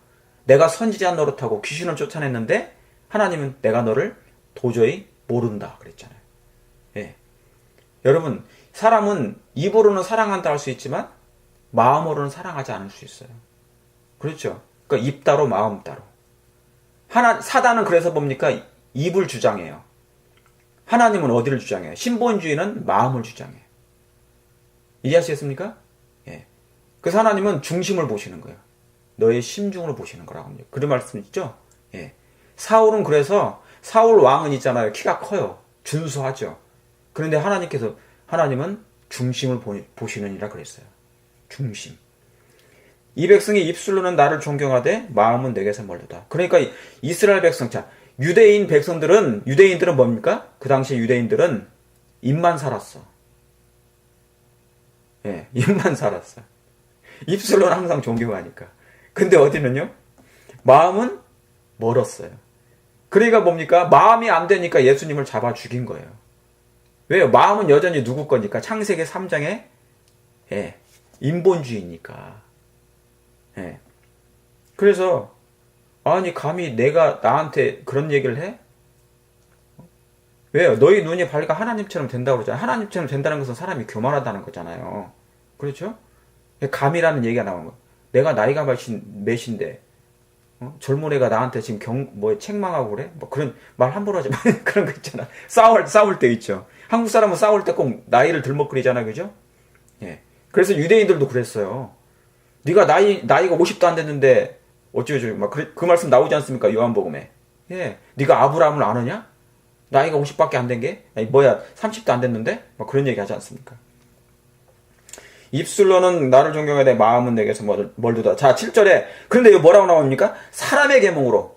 내가 선지자 노릇하고 귀신을 쫓아냈는데 하나님은 내가 너를 도저히 모른다 그랬잖아요. 예. 여러분, 사람은 입으로는 사랑한다 할 수 있지만 마음으로는 사랑하지 않을 수 있어요. 그렇죠? 그러니까 입 따로 마음 따로. 사단은 그래서 뭡니까? 입을 주장해요. 하나님은 어디를 주장해요? 신본주의는 마음을 주장해요. 이해하시겠습니까? 예. 그래서 하나님은 중심을 보시는 거예요. 너의 심중으로 보시는 거라고 합니다. 그런 말씀 있죠? 예. 사울은 그래서 사울 왕은 있잖아요. 키가 커요. 준수하죠. 그런데 하나님은 중심을 보시느니라 그랬어요. 중심. 이 백성이 입술로는 나를 존경하되 마음은 내게서 멀도다. 그러니까 이스라엘 백성, 유대인들은 뭡니까? 그 당시 유대인들은 입만 살았어. 예, 입만 살았어. 입술로는 항상 존경하니까. 근데 어디는요? 마음은 멀었어요. 그러니까 뭡니까? 마음이 안 되니까 예수님을 잡아 죽인 거예요. 왜요? 마음은 여전히 누구 거니까? 창세기 3장에 인본주의니까. 예. 그래서 아니 감히 내가 나한테 그런 얘기를 해? 왜요? 너희 눈이 밝아 하나님처럼 된다고 그러잖아요. 하나님처럼 된다는 것은 사람이 교만하다는 거잖아요. 그렇죠? 감이라는 얘기가 나온 거예요. 내가 나이가 몇인데 젊은 애가 나한테 지금 책망하고 그래? 뭐 그런 말 함부로 하지 마. 그런 거 있잖아. 싸울 때 있죠. 한국 사람은 싸울 때 꼭 나이를 들먹거리잖아. 그죠? 예. 그래서 유대인들도 그랬어요. 네가 나이가 50도 안 됐는데 어쩌고저쩌고 막 그 말씀 나오지 않습니까? 요한복음에. 예. 네가 아브라함을 아느냐? 나이가 50밖에 안 된 게? 아니, 30도 안 됐는데? 막 그런 얘기 하지 않습니까? 입술로는 나를 존경하되 마음은 내게서 멀도다. 자, 7절에 그런데 이거 뭐라고 나옵니까? 사람의 계몽으로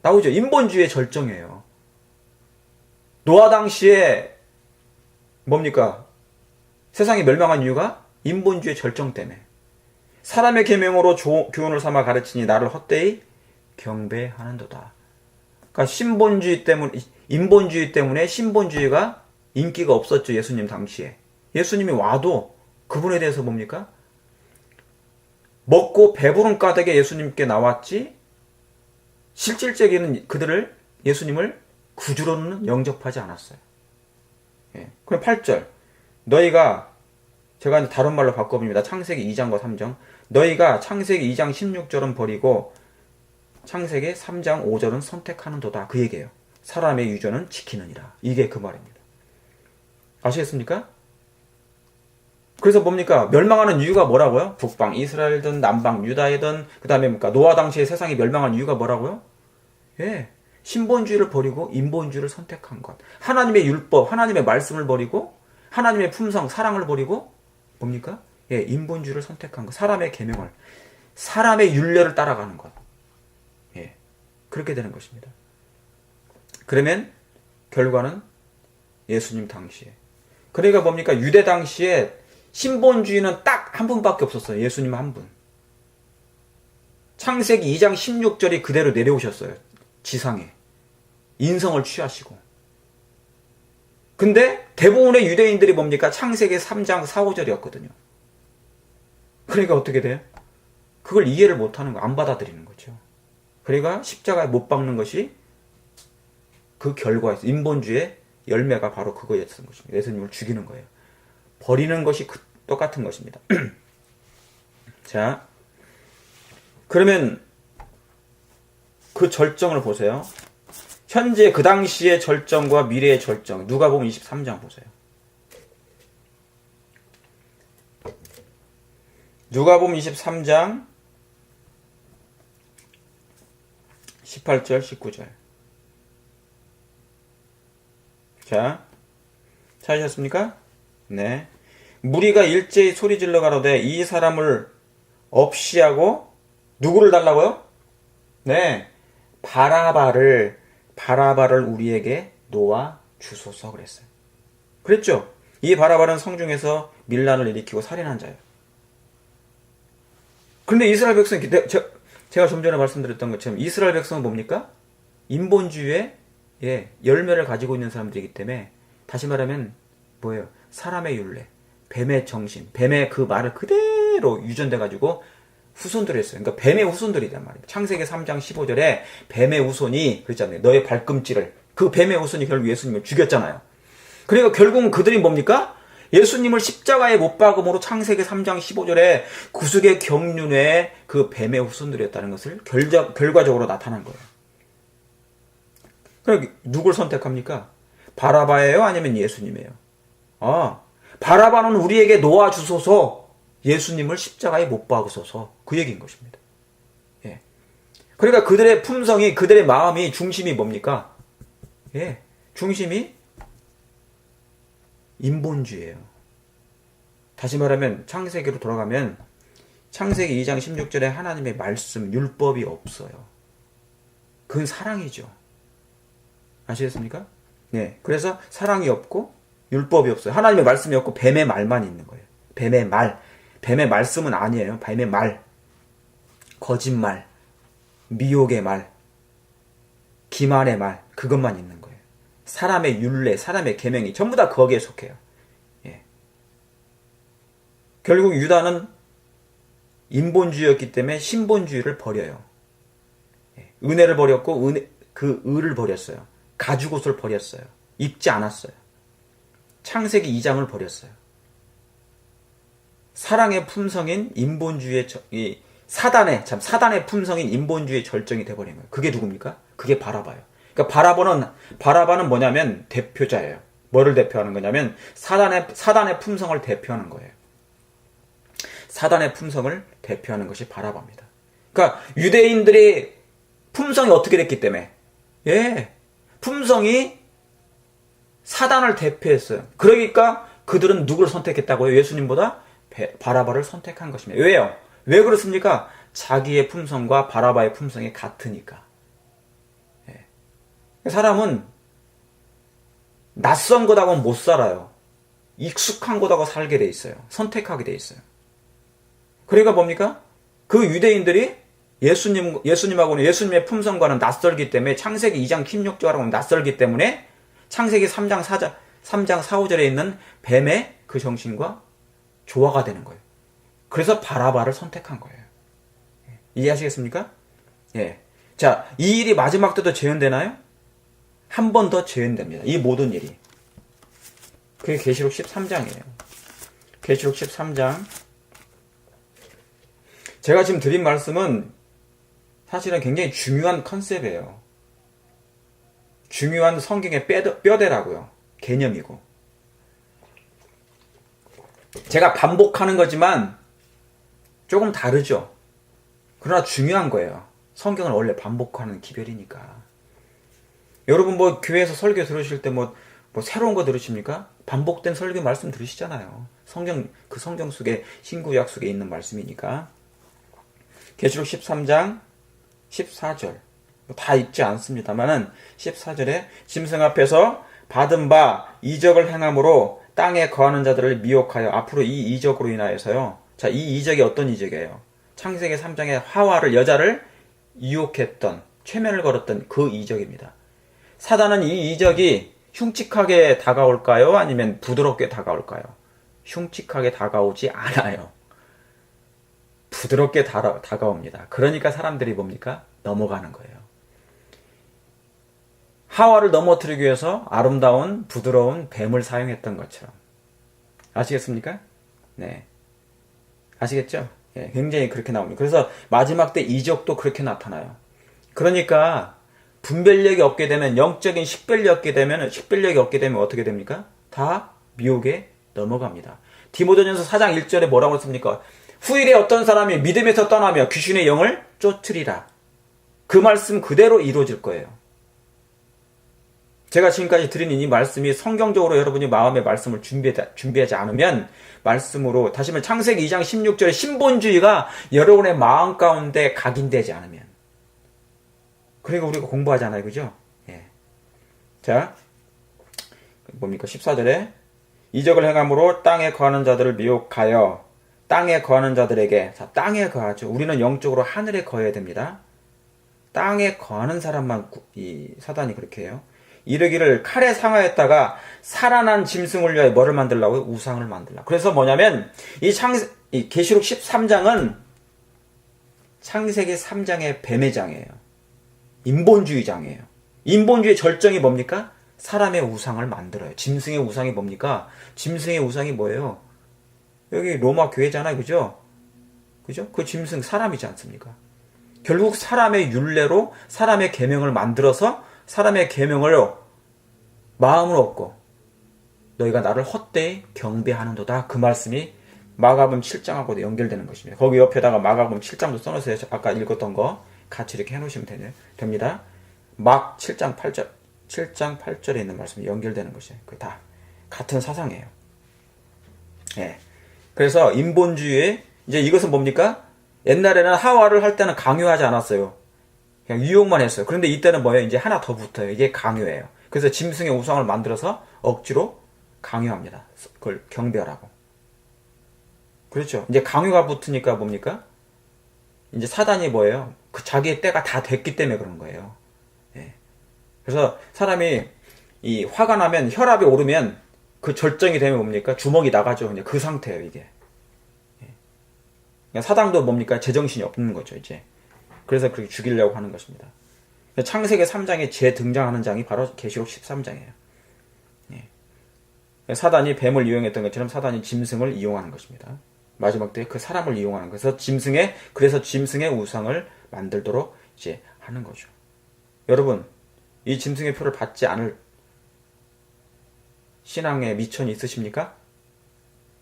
나오죠. 인본주의의 절정이에요. 노아 당시에 뭡니까? 세상이 멸망한 이유가 인본주의 절정 때문에. 사람의 계명으로 교훈을 삼아 가르치니 나를 헛되이 경배하는도다. 그러니까 인본주의 때문에 신본주의가 인기가 없었죠. 예수님 당시에. 예수님이 와도 그분에 대해서 뭡니까? 먹고 배부른 까닭에 예수님께 나왔지 실질적인 예수님을 구주로는 영접하지 않았어요. 예. 그럼 8절 너희가 제가 이제 다른 말로 바꿔봅니다. 창세기 2장과 3장 너희가 창세기 2장 16절은 버리고 창세기 3장 5절은 선택하는도다. 그 얘기예요. 사람의 유전은 지키느니라. 이게 그 말입니다. 아시겠습니까? 그래서 뭡니까? 멸망하는 이유가 뭐라고요? 북방 이스라엘든 남방 유다이든 그 다음에 뭡니까? 노아 당시에 세상이 멸망한 이유가 뭐라고요? 예, 신본주의를 버리고 인본주의를 선택한 것. 하나님의 율법, 하나님의 말씀을 버리고 하나님의 품성, 사랑을 버리고 뭡니까? 예, 인본주의를 선택한 것. 사람의 계명을, 사람의 율례를 따라가는 것. 예, 그렇게 되는 것입니다. 그러면 결과는 예수님 당시에. 그러니까 뭡니까? 유대 당시에 신본주의는 딱 한 분밖에 없었어요. 예수님 한 분. 창세기 2장 16절이 그대로 내려오셨어요. 지상에. 인성을 취하시고. 근데 대부분의 유대인들이 뭡니까? 창세기 3장 4, 5절이었거든요. 그러니까 어떻게 돼요? 그걸 이해를 못하는 거, 안 받아들이는 거죠. 그러니까 십자가에 못 박는 것이 그 결과였어요. 인본주의의 열매가 바로 그거였던 것입니다. 예수님을 죽이는 거예요. 버리는 것이 똑같은 것입니다. 자, 그러면 그 절정을 보세요. 현재 그 당시의 절정과 미래의 절정. 누가복음 23장 보세요. 누가복음 23장 18절 19절. 자, 찾으셨습니까? 네. 무리가 일제히 소리질러 가로되 이 사람을 없이 하고 누구를 달라고요? 네. 바라바를 우리에게 놓아 주소서 그랬어요. 그랬죠? 이 바라바는 성중에서 밀란을 일으키고 살인한 자예요. 그런데 이스라엘 백성이 제가 좀 전에 말씀드렸던 것처럼 이스라엘 백성은 뭡니까? 인본주의의 열매를 가지고 있는 사람들이기 때문에 다시 말하면 뭐예요? 사람의 율례, 뱀의 정신, 뱀의 그 말을 그대로 유전돼가지고 후손들이 했어요. 그러니까 뱀의 후손들이란 말이에요. 창세기 3장 15절에 뱀의 후손이 그랬잖아요. 너의 발꿈치를. 그 뱀의 후손이 결국 예수님을 죽였잖아요. 그러니까 결국은 그들이 뭡니까? 예수님을 십자가에 못 박음으로 창세기 3장 15절에 구속의 경륜의 그 뱀의 후손들이었다는 것을 결과적으로 나타난 거예요. 그럼 누굴 선택합니까? 바라바예요? 아니면 예수님이에요? 바라바는 우리에게 놓아주소서. 예수님을 십자가에 못 박으소서. 그 얘기인 것입니다. 예. 그러니까 그들의 품성이, 그들의 마음이, 중심이 뭡니까? 예. 중심이 인본주의예요. 다시 말하면 창세기로 돌아가면 창세기 2장 16절에 하나님의 말씀, 율법이 없어요. 그건 사랑이죠. 아시겠습니까? 네. 그래서 사랑이 없고 율법이 없어요. 하나님의 말씀이 없고 뱀의 말만 있는 거예요. 뱀의 말. 뱀의 말씀은 아니에요. 뱀의 말. 거짓말. 미혹의 말. 기만의 말. 그것만 있는 거예요. 사람의 율례, 사람의 계명이 전부 다 거기에 속해요. 예. 결국 유다는 인본주의였기 때문에 신본주의를 버려요. 예. 은혜를 버렸고 그 의를 버렸어요. 가죽옷을 버렸어요. 입지 않았어요. 창세기 2장을 버렸어요. 사랑의 품성인 인본주의의 사단의 품성인 인본주의의 절정이 돼버린 거예요. 그게 누굽니까? 그게 바라바예요. 그러니까 바라바는 뭐냐면 대표자예요. 뭐를 대표하는 거냐면 사단의 품성을 대표하는 거예요. 사단의 품성을 대표하는 것이 바라바입니다. 그러니까 유대인들의 품성이 어떻게 됐기 때문에 품성이 사단을 대표했어요. 그러니까 그들은 누구를 선택했다고요? 예수님보다 바라바를 선택한 것입니다. 왜요? 왜 그렇습니까? 자기의 품성과 바라바의 품성이 같으니까. 사람은 낯선 것하고는 못 살아요. 익숙한 것하고 살게 돼 있어요. 선택하게 돼 있어요. 그러니까 뭡니까? 그 유대인들이 예수님하고는 예수님의 품성과는 낯설기 때문에 창세기 2장 16절하고는 낯설기 때문에 창세기 3장 4, 5절에 있는 뱀의 그 정신과 조화가 되는 거예요. 그래서 바라바를 선택한 거예요. 이해하시겠습니까? 예. 자, 이 일이 마지막 때도 재현되나요? 한 번 더 재현됩니다. 이 모든 일이. 그게 계시록 13장이에요. 계시록 13장. 제가 지금 드린 말씀은 사실은 굉장히 중요한 컨셉이에요. 중요한 성경의 뼈대라고요. 개념이고. 제가 반복하는 거지만 조금 다르죠. 그러나 중요한 거예요. 성경을 원래 반복하는 기별이니까. 여러분 교회에서 설교 들으실 때 새로운 거 들으십니까? 반복된 설교 말씀 들으시잖아요. 그 성경 속에 신구약 속에 있는 말씀이니까. 계시록 13장 14절. 다 읽지 않습니다만은 14절에 짐승 앞에서 받은 바 이적을 행함으로 땅에 거하는 자들을 미혹하여 앞으로 이 이적으로 인하여서요. 자, 이 이적이 어떤 이적이에요? 창세기 3장에 하와를 여자를 유혹했던 최면을 걸었던 그 이적입니다. 사단은 이 이적이 흉측하게 다가올까요? 아니면 부드럽게 다가올까요? 흉측하게 다가오지 않아요. 부드럽게 다가옵니다. 그러니까 사람들이 뭡니까? 넘어가는 거예요. 하와를 넘어뜨리기 위해서 아름다운 부드러운 뱀을 사용했던 것처럼. 아시겠습니까? 네. 아시겠죠? 예, 굉장히 그렇게 나옵니다. 그래서 마지막 때 이적도 그렇게 나타나요. 그러니까 분별력이 없게 되면, 영적인 식별력이 없게 되면 어떻게 됩니까? 다 미혹에 넘어갑니다. 디모데전서 4장 1절에 뭐라고 했습니까? 후일에 어떤 사람이 믿음에서 떠나며 귀신의 영을 쫓으리라. 그 말씀 그대로 이루어질 거예요. 제가 지금까지 드린 이 말씀이 성경적으로 여러분이 마음의 말씀을 준비하지 않으면, 말씀으로, 다시 말해 창세기 2장 16절에 신본주의가 여러분의 마음 가운데 각인되지 않으면. 그러니까 우리가 공부하잖아요. 그죠? 예. 자, 뭡니까? 14절에 이적을 행함으로 땅에 거하는 자들을 미혹하여 땅에 거하는 자들에게, 자, 땅에 거하죠. 우리는 영적으로 하늘에 거해야 됩니다. 땅에 거하는 사람만 이 사단이 그렇게 해요. 이르기를 칼에 상하였다가 살아난 짐승을 위하여 뭐를 만들라고요? 우상을 만들라. 그래서 뭐냐면 이 계시록 13장은 창세기 3장의 뱀의 장이에요. 인본주의 장이에요. 인본주의 절정이 뭡니까? 사람의 우상을 만들어요. 짐승의 우상이 뭡니까? 짐승의 우상이 뭐예요? 여기 로마 교회잖아요. 그죠? 그죠? 그 짐승 사람이지 않습니까? 결국 사람의 율례로 사람의 계명을 만들어서 사람의 계명을 마음을 얻고 너희가 나를 헛되이 경배하는도다. 그 말씀이 마가복음 7장하고도 연결되는 것입니다. 거기 옆에다가 마가복음 7장도 써놓으세요. 아까 읽었던 거 같이 이렇게 해놓으시면 됩니다. 막 7장 8절에 있는 말씀이 연결되는 것이에요. 그 다 같은 사상이에요. 예. 그래서 인본주의의 이제 이것은 뭡니까? 옛날에는 하와를 할 때는 강요하지 않았어요. 그냥 유혹만 했어요. 그런데 이때는 뭐예요? 이제 하나 더 붙어요. 이게 강요예요. 그래서 짐승의 우상을 만들어서 억지로 강요합니다. 그걸 경배하라고. 그렇죠. 이제 강요가 붙으니까 뭡니까? 이제 사단이 뭐예요? 그 자기의 때가 다 됐기 때문에 그런 거예요. 예. 그래서 사람이 이 화가 나면 혈압이 오르면 그 절정이 되면 뭡니까? 주먹이 나가죠. 그냥 그 상태예요, 이게. 예. 사단도 뭡니까? 제정신이 없는 거죠, 이제. 그래서 그렇게 죽이려고 하는 것입니다. 창세기 3장에 재등장하는 장이 바로 계시록 13장이에요. 예. 사단이 뱀을 이용했던 것처럼 사단이 짐승을 이용하는 것입니다. 마지막 때 그 사람을 이용하는 거예요. 그래서 짐승의 우상을 만들도록 이제 하는 거죠. 여러분, 이 짐승의 표를 받지 않을 신앙의 미천이 있으십니까?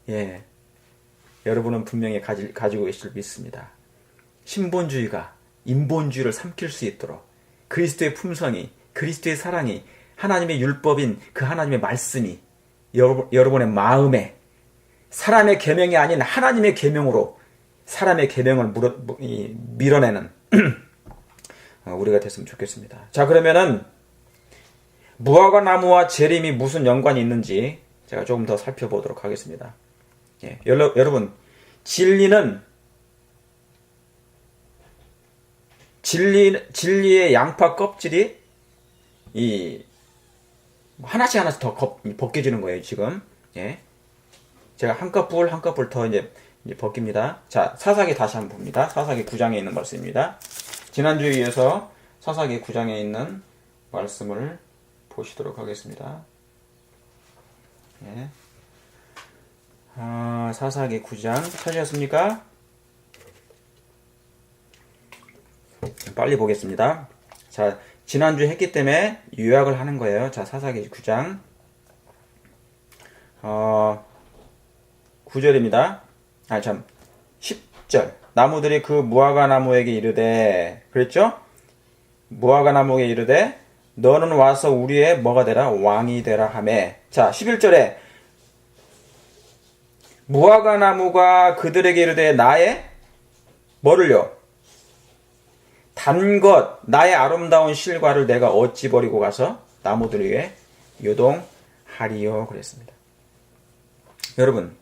예. 여러분은 분명히 가지고 계실 믿습니다. 신본주의가 인본주의를 삼킬 수 있도록 그리스도의 품성이, 그리스도의 사랑이, 하나님의 율법인 그 하나님의 말씀이 여러분의 마음에 사람의 계명이 아닌 하나님의 계명으로 사람의 계명을 밀어내는 우리가 됐으면 좋겠습니다. 자, 그러면은 무화과 나무와 재림이 무슨 연관이 있는지 제가 조금 더 살펴보도록 하겠습니다. 예, 여러분, 진리의 양파 껍질이 하나씩 더 벗겨지는 거예요, 지금. 예. 제가 한꺼풀 더 이제 벗깁니다. 자, 사사기 다시 한번 봅니다. 사사기 9장에 있는 말씀입니다. 지난주에 이어서 사사기 9장에 있는 말씀을 보시도록 하겠습니다. 예. 사사기 9장 찾으셨습니까? 빨리 보겠습니다. 자, 지난주에 했기 때문에 요약을 하는 거예요. 자, 사사기 9장 9절입니다. 10절. 나무들이 그 무화과 나무에게 이르되, 그랬죠? 무화과 나무에게 이르되 너는 와서 우리의 뭐가 되라? 왕이 되라 하매. 자, 11절에 무화과 나무가 그들에게 이르되 나의 뭐를요? 단 것 나의 아름다운 실과를 내가 어찌 버리고 가서 나무들에게 요동하리요 그랬습니다. 여러분,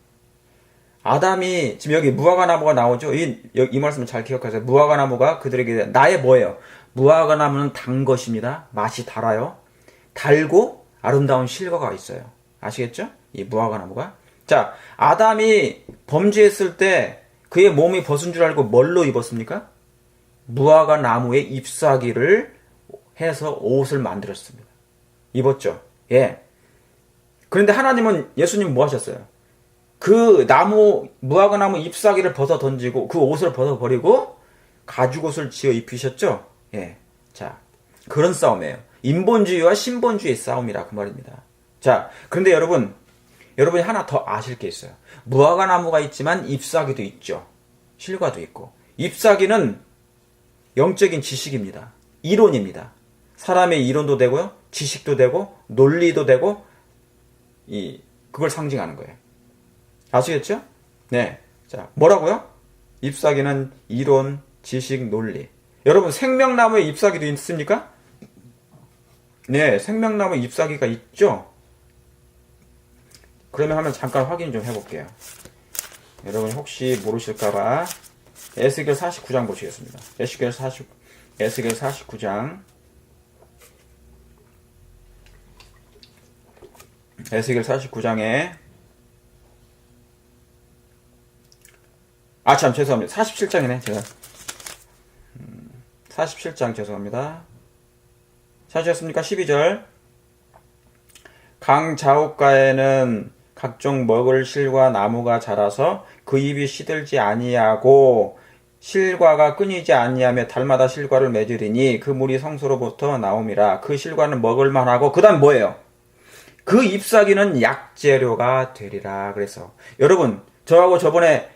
아담이 지금 여기 무화과 나무가 나오죠. 이 말씀을 잘 기억하세요. 무화과 나무가 그들에게 나의 뭐예요? 무화과 나무는 단 것입니다. 맛이 달아요. 달고 아름다운 실과가 있어요. 아시겠죠? 이 무화과 나무가. 자, 아담이 범죄했을 때 그의 몸이 벗은 줄 알고 뭘로 입었습니까? 무화과 나무의 잎사귀를 해서 옷을 만들었습니다. 입었죠? 예. 그런데 하나님은, 예수님 뭐 하셨어요? 그 무화과 나무 잎사귀를 벗어 던지고 그 옷을 벗어 버리고 가죽옷을 지어 입히셨죠? 예. 자, 그런 싸움이에요. 인본주의와 신본주의의 싸움이라 그 말입니다. 자, 그런데 여러분이 하나 더 아실 게 있어요. 무화과 나무가 있지만 잎사귀도 있죠. 실과도 있고. 잎사귀는 영적인 지식입니다. 이론입니다. 사람의 이론도 되고요. 지식도 되고 논리도 되고 그걸 상징하는 거예요. 아시겠죠? 네. 자, 뭐라고요? 잎사귀는 이론, 지식, 논리. 여러분, 생명나무에 잎사귀도 있습니까? 네, 생명나무에 잎사귀가 있죠? 그러면 한번 잠깐 확인 좀 해볼게요. 여러분 혹시 모르실까봐 에스겔 49장 보시겠습니다. 에스겔 49장. 에스겔 49장에 참 죄송합니다. 47장이네 제가 47장 죄송합니다. 찾으셨습니까? 12절. 강 좌우가에는 각종 먹을 실과 나무가 자라서 그 잎이 시들지 아니하고 실과가 끊이지 아니하며 달마다 실과를 맺으리니 그 물이 성소로부터 나옴이라. 그 실과는 먹을 만하고, 그 다음 뭐예요? 그 잎사귀는 약재료가 되리라. 그래서 여러분, 저하고 저번에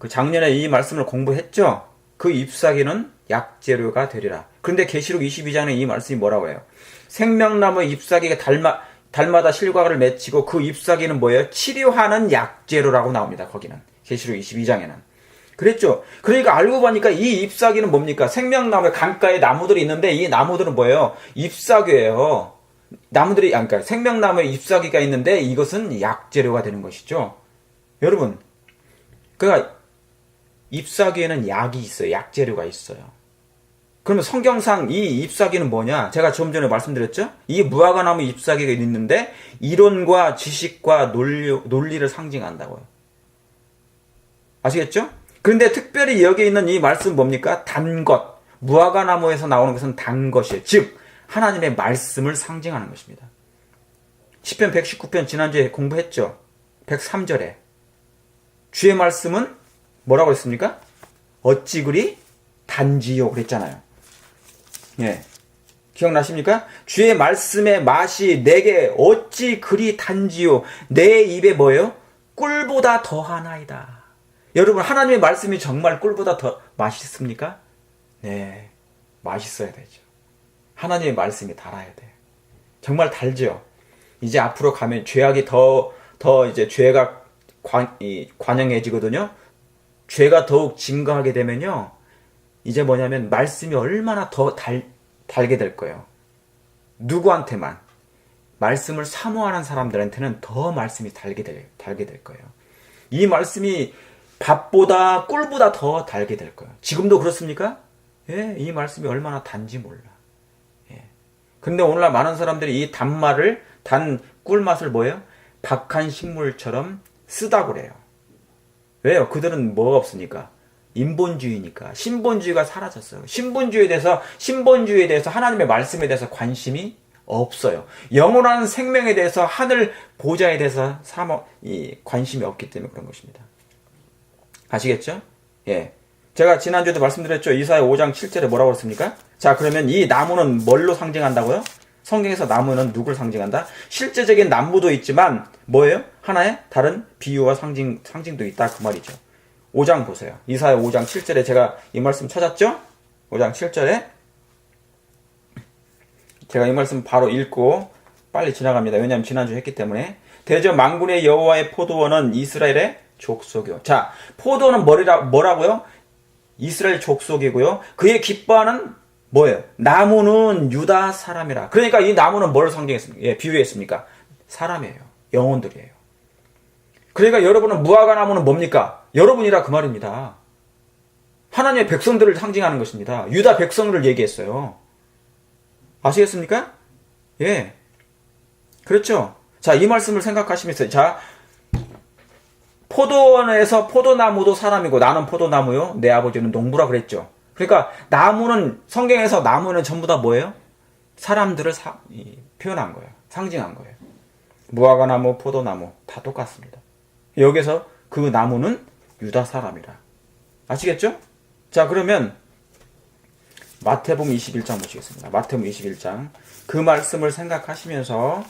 작년에 이 말씀을 공부했죠? 그 잎사귀는 약재료가 되리라. 그런데 계시록 22장에 이 말씀이 뭐라고 해요? 생명나무의 잎사귀가 달마다 실과를 맺히고 그 잎사귀는 뭐예요? 치료하는 약재료라고 나옵니다. 거기는 계시록 22장에는 그랬죠. 그러니까 알고 보니까 이 잎사귀는 뭡니까? 생명나무의 강가에 나무들이 있는데 이 나무들은 뭐예요? 잎사귀예요. 그러니까 생명나무의 잎사귀가 있는데 이것은 약재료가 되는 것이죠. 여러분, 그러니까 잎사귀에는 약이 있어요. 약재료가 있어요. 그러면 성경상 이 잎사귀는 뭐냐? 제가 좀 전에 말씀드렸죠? 이 무화과 나무 잎사귀가 있는데 이론과 지식과 논리를 상징한다고요. 아시겠죠? 그런데 특별히 여기 있는 이 말씀 뭡니까? 단 것. 무화과 나무에서 나오는 것은 단 것이에요. 즉 하나님의 말씀을 상징하는 것입니다. 시편 119편 지난주에 공부했죠? 103절에 주의 말씀은 뭐라고 했습니까? 어찌 그리 단지요 그랬잖아요. 예. 기억나십니까? 주의 말씀의 맛이 내게 어찌 그리 단지요. 내 입에 뭐예요? 꿀보다 더하나이다. 여러분, 하나님의 말씀이 정말 꿀보다 더 맛있습니까? 네. 맛있어야 되죠. 하나님의 말씀이 달아야 돼. 정말 달죠. 이제 앞으로 가면 죄악이 더 이제 죄가 관영해지거든요. 죄가 더욱 증가하게 되면요. 이제 뭐냐면 말씀이 얼마나 더 달게 될 거예요. 누구한테만? 말씀을 사모하는 사람들한테는 더 말씀이 달게 될 거예요. 이 말씀이 밥보다 꿀보다 더 달게 될 거예요. 지금도 그렇습니까? 예, 이 말씀이 얼마나 단지 몰라. 예. 근데 오늘날 많은 사람들이 이 단 꿀맛을 뭐예요? 박한 식물처럼 쓰다고 그래요. 왜요? 그들은 뭐가 없으니까? 인본주의니까. 신본주의가 사라졌어요. 신본주의에 대해서 하나님의 말씀에 대해서 관심이 없어요. 영원한 생명에 대해서, 하늘 보좌에 대해서 관심이 없기 때문에 그런 것입니다. 아시겠죠? 예. 제가 지난주에도 말씀드렸죠. 이사야 5장 7절에 뭐라고 했습니까? 자, 그러면 이 나무는 뭘로 상징한다고요? 성경에서 나무는 누굴 상징한다? 실제적인 나무도 있지만 뭐예요? 하나의 다른 비유와 상징도 있다 그 말이죠. 5장 보세요. 이사야 5장 7절에 제가 이 말씀 찾았죠? 5장 7절에 제가 이 말씀 바로 읽고 빨리 지나갑니다. 왜냐하면 지난주 했기 때문에. 대저 만군의 여호와의 포도원은 이스라엘의 족속이요. 자, 포도는 뭐라고요? 이스라엘 족속이고요. 그의 기뻐하는 뭐예요? 나무는 유다 사람이라. 그러니까 이 나무는 뭘 상징했습니까? 예, 비유했습니까? 사람이에요. 영혼들이에요. 그러니까 여러분은 무화과 나무는 뭡니까? 여러분이라 그 말입니다. 하나님의 백성들을 상징하는 것입니다. 유다 백성들을 얘기했어요. 아시겠습니까? 예. 그렇죠. 자, 이 말씀을 생각하시면서, 자, 포도원에서 포도나무도 사람이고 나는 포도나무요. 내 아버지는 농부라 그랬죠. 그러니까 나무는, 성경에서 나무는 전부 다 뭐예요? 사람들을 표현한 거예요. 상징한 거예요. 무화과 나무, 포도나무 다 똑같습니다. 여기서 그 나무는 유다 사람이라. 아시겠죠? 자, 그러면 마태복음 21장 보시겠습니다. 마태복음 21장. 그 말씀을 생각하시면서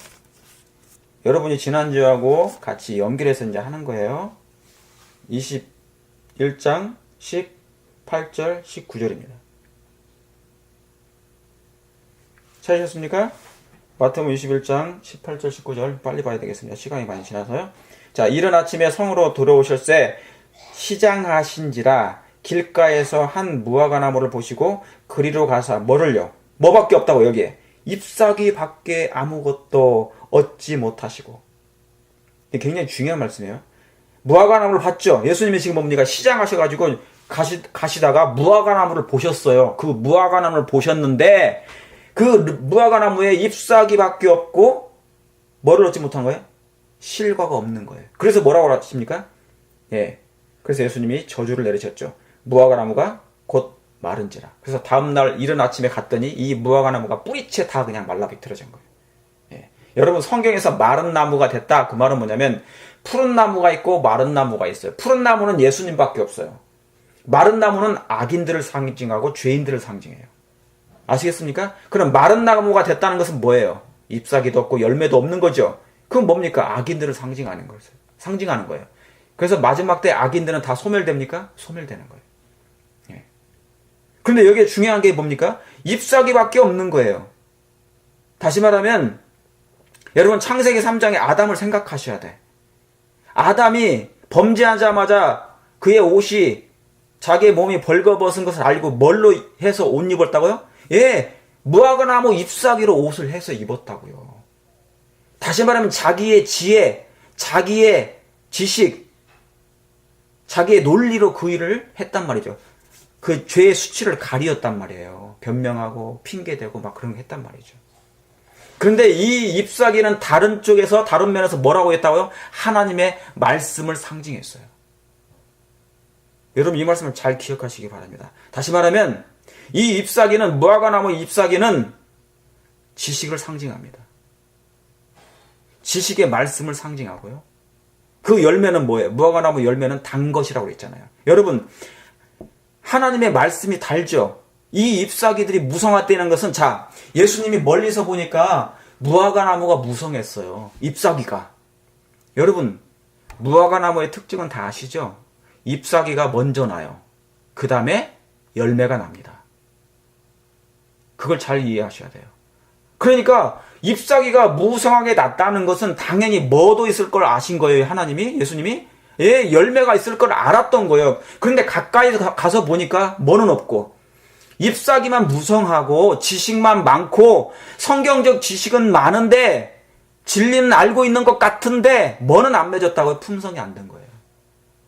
여러분이 지난주하고 같이 연결해서 이제 하는 거예요. 21장 18절 19절입니다. 찾으셨습니까? 마태복음 21장 18절 19절 빨리 봐야 되겠습니다. 시간이 많이 지나서요. 자, 이른 아침에 성으로 들어오실새 시장하신지라 길가에서 한 무화과 나무를 보시고 그리로 가사 뭐를요? 뭐밖에 없다고 여기에 잎사귀 밖에 아무것도 얻지 못하시고. 이게 굉장히 중요한 말씀이에요. 무화과 나무를 봤죠? 예수님이 지금 뭡니까? 시장하셔가지고 가시다가 무화과 나무를 보셨어요. 그 무화과 나무를 보셨는데 그 무화과 나무에 잎사귀 밖에 없고 뭐를 얻지 못한 거예요? 실과가 없는 거예요. 그래서 뭐라고 하십니까? 예. 그래서 예수님이 저주를 내리셨죠. 무화과 나무가 곧 마른지라. 그래서 다음날 이른 아침에 갔더니 이 무화과 나무가 뿌리채 다 그냥 말라 비틀어진 거예요. 예. 여러분 성경에서 마른 나무가 됐다. 그 말은 뭐냐면 푸른 나무가 있고 마른 나무가 있어요. 푸른 나무는 예수님밖에 없어요. 마른 나무는 악인들을 상징하고 죄인들을 상징해요. 아시겠습니까? 그럼 마른 나무가 됐다는 것은 뭐예요? 잎사귀도 없고 열매도 없는 거죠. 그건 뭡니까? 악인들을 상징하는 거예요. 그래서 마지막 때 악인들은 다 소멸됩니까? 소멸되는 거예요. 예. 그런데 여기에 중요한 게 뭡니까? 잎사귀밖에 없는 거예요. 다시 말하면 여러분 창세기 3장에 아담을 생각하셔야 돼. 아담이 범죄하자마자 그의 옷이 자기의 몸이 벌거벗은 것을 알고 뭘로 해서 옷 입었다고요? 예, 무화과 나무 잎사귀로 옷을 해서 입었다고요. 다시 말하면 자기의 지혜, 자기의 지식, 자기의 논리로 그 일을 했단 말이죠. 그 죄의 수치를 가리었단 말이에요. 변명하고 핑계대고 막 그런 거 했단 말이죠. 그런데 이 잎사귀는 다른 쪽에서, 다른 면에서 뭐라고 했다고요? 하나님의 말씀을 상징했어요. 여러분 이 말씀을 잘 기억하시기 바랍니다. 다시 말하면 이 잎사귀는, 무화과 나무 잎사귀는 지식을 상징합니다. 지식의 말씀을 상징하고요. 그 열매는 뭐예요? 무화과 나무 열매는 단 것이라고 그랬잖아요. 여러분 하나님의 말씀이 달죠. 이 잎사귀들이 무성했다는 것은, 자, 예수님이 멀리서 보니까 무화과 나무가 무성했어요. 잎사귀가. 여러분 무화과 나무의 특징은 다 아시죠? 잎사귀가 먼저 나요. 그 다음에 열매가 납니다. 그걸 잘 이해하셔야 돼요. 그러니까 잎사귀가 무성하게 났다는 것은 당연히 뭐도 있을 걸 아신 거예요. 하나님이, 예수님이. 예, 열매가 있을 걸 알았던 거예요. 그런데 가까이 가서 보니까 뭐는 없고 잎사귀만 무성하고 지식만 많고 성경적 지식은 많은데 진리는 알고 있는 것 같은데 뭐는 안 맺었다고요? 품성이 안 된 거예요.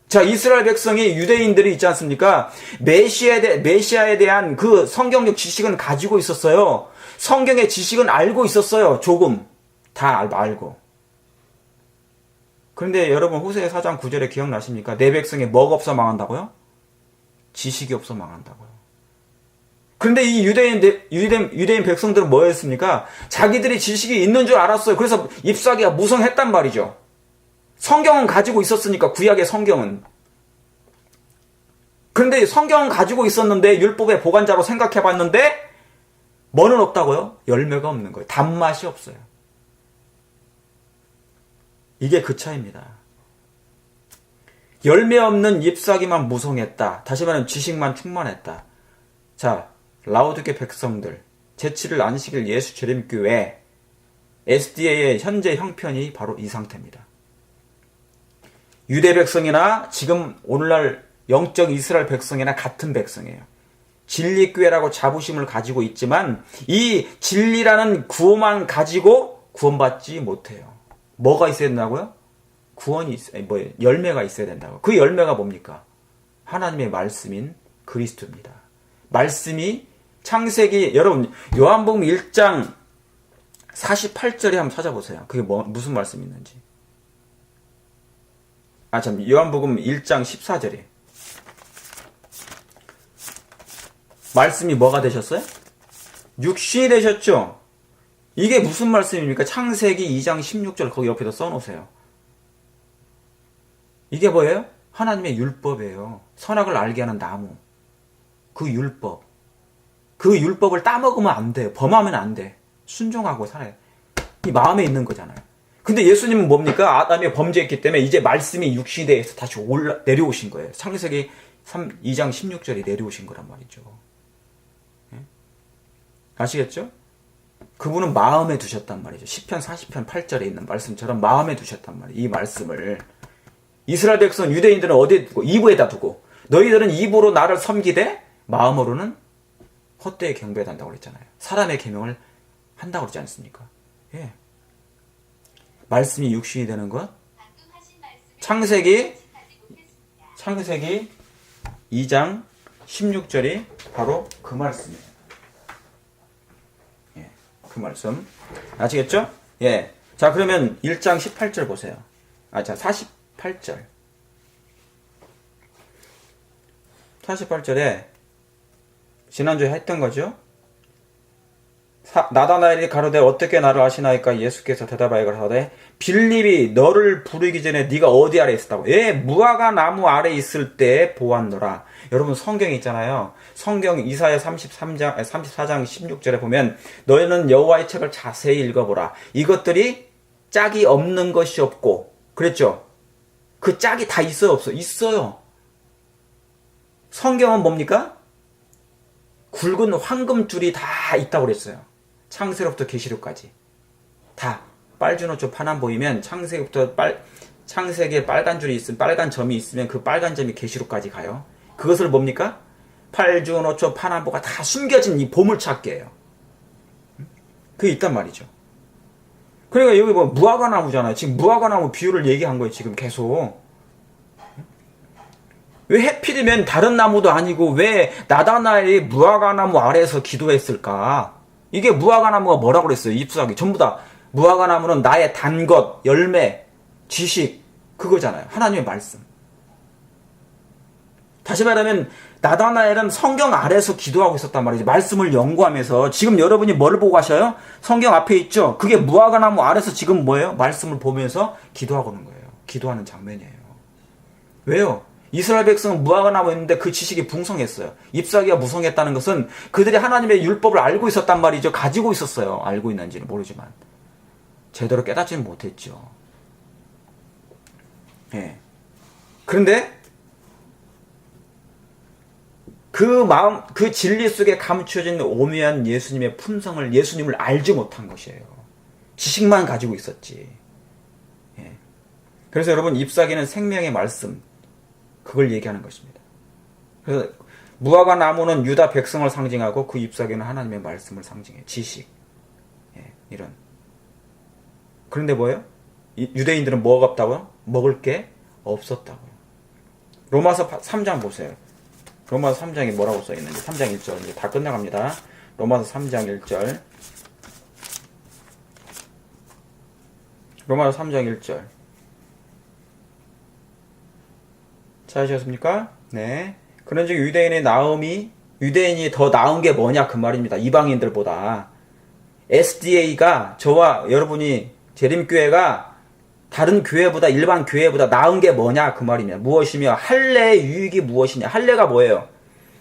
자, 이스라엘 백성이, 유대인들이 있지 않습니까? 메시아에 대한 그 성경적 지식은 가지고 있었어요. 성경의 지식은 알고 있었어요. 조금. 다 알고. 그런데 여러분 호세아 4장 9절에 기억나십니까? 내 백성이 뭐가 없어 망한다고요? 지식이 없어 망한다고요. 그런데 이 유대인 백성들은 뭐였습니까? 자기들이 지식이 있는 줄 알았어요. 그래서 잎사귀가 무성했단 말이죠. 성경은 가지고 있었으니까, 구약의 성경은. 그런데 성경은 가지고 있었는데 율법의 보관자로 생각해봤는데 뭐는 없다고요? 열매가 없는 거예요. 단맛이 없어요. 이게 그 차이입니다. 열매 없는 잎사귀만 무성했다. 다시 말하면 지식만 충만했다. 자, 라오디게 백성들, 제7일 안식일 예수 재림교회 SDA의 현재 형편이 바로 이 상태입니다. 유대 백성이나 지금 오늘날 영적 이스라엘 백성이나 같은 백성이에요. 진리교회라고 자부심을 가지고 있지만 이 진리라는 구호만 가지고 구원받지 못해요. 뭐가 있어야 된다고요? 구원이 열매가 있어야 된다고. 그 열매가 뭡니까? 하나님의 말씀인 그리스도입니다. 말씀이 창세기, 여러분 요한복음 1장 48절에 한번 찾아보세요. 그게 무슨 말씀이 있는지. 요한복음 1장 14절에 말씀이 뭐가 되셨어요? 육신이 되셨죠? 이게 무슨 말씀입니까? 창세기 2장 16절 거기 옆에다 써놓으세요. 이게 뭐예요? 하나님의 율법이에요. 선악을 알게 하는 나무. 그 율법. 그 율법을 따먹으면 안 돼요. 범하면 안 돼. 순종하고 살아요. 이 마음에 있는 거잖아요. 근데 예수님은 뭡니까? 아담이 범죄했기 때문에 이제 말씀이 육신에 대해서 다시 내려오신 거예요. 창세기 2장 16절이 내려오신 거란 말이죠. 아시겠죠? 그분은 마음에 두셨단 말이죠. 시편 40편 8절에 있는 말씀처럼 마음에 두셨단 말이에요. 이 말씀을. 이스라엘 백성 유대인들은 어디에 두고? 이브에다 두고. 너희들은 입으로 나를 섬기되 마음으로는 헛되이 경배한다고 그랬잖아요. 사람의 계명을 한다고 그러지 않습니까? 예. 말씀이 육신이 되는 것. 창세기 2장 16절이 바로 그 말씀이에요. 예. 그 말씀. 아시겠죠? 예. 자, 그러면 1장 18절 보세요. 48절. 48절에 지난주에 했던 거죠. 나다나엘이 가로되 어떻게 나를 아시나이까? 예수께서 대답하여 가로되 빌립이 너를 부르기 전에 네가 어디 아래 있었다고? 예, 무화과 나무 아래 있을 때 보았노라. 여러분 성경에 있잖아요. 성경 이사야 34장 16절에 보면 너희는 여호와의 책을 자세히 읽어보라. 이것들이 짝이 없는 것이 없고 그랬죠. 그 짝이 다 있어요, 없어요? 있어요. 성경은 뭡니까? 굵은 황금줄이 다 있다고 그랬어요. 창세로부터 계시록까지 다 빨주노초 파남 보이면 창세기에 빨간 줄이 있으면 빨간 점이 있으면 그 빨간 점이 계시록까지 가요. 그것을 뭡니까? 팔주노초 파남보가 다 숨겨진 이 보물찾기예요. 그게 있단 말이죠. 그러니까 여기 뭐 무화과 나무잖아요. 지금 무화과 나무 비유를 얘기한 거예요. 지금 계속. 왜 해필이면 다른 나무도 아니고 왜 나다나엘이 무화과 나무 아래에서 기도했을까? 이게 무화과 나무가 뭐라고 그랬어요? 잎사귀 전부 다 무화과 나무는 나의 단 것, 열매, 지식 그거잖아요. 하나님의 말씀. 다시 말하면 나다나엘은 성경 아래에서 기도하고 있었단 말이죠. 말씀을 연구하면서. 지금 여러분이 뭘 보고 가셔요? 성경 앞에 있죠. 그게 무화과 나무 아래에서 지금 뭐예요? 말씀을 보면서 기도하고 있는 거예요. 기도하는 장면이에요. 왜요? 이스라엘 백성은 무화과 나무 있는데 그 지식이 풍성했어요. 잎사귀가 무성했다는 것은 그들이 하나님의 율법을 알고 있었단 말이죠. 가지고 있었어요. 알고 있는지는 모르지만 제대로 깨닫지는 못했죠. 예. 그런데 그 진리 속에 감추어진 오묘한 예수님의 품성을, 예수님을 알지 못한 것이에요. 지식만 가지고 있었지. 예. 그래서 여러분, 잎사귀는 생명의 말씀, 그걸 얘기하는 것입니다. 그래서 무화과 나무는 유다 백성을 상징하고 그 잎사귀는 하나님의 말씀을 상징해요. 지식. 예, 이런. 그런데 뭐예요? 유대인들은 뭐가 없다고요? 먹을 게 없었다고요. 로마서 3장 보세요. 로마서 3장에 뭐라고 써있는지. 3장 1절. 이제 다 끝나갑니다. 로마서 3장 1절. 로마서 3장 1절. 찾으셨습니까? 네. 그런즉 유대인이 더 나은 게 뭐냐 그 말입니다. 이방인들보다. SDA가 저와 여러분이 재림교회가 다른 교회보다, 일반 교회보다 나은 게 뭐냐 그 말이냐. 무엇이며 할례의 유익이 무엇이냐. 할례가 뭐예요?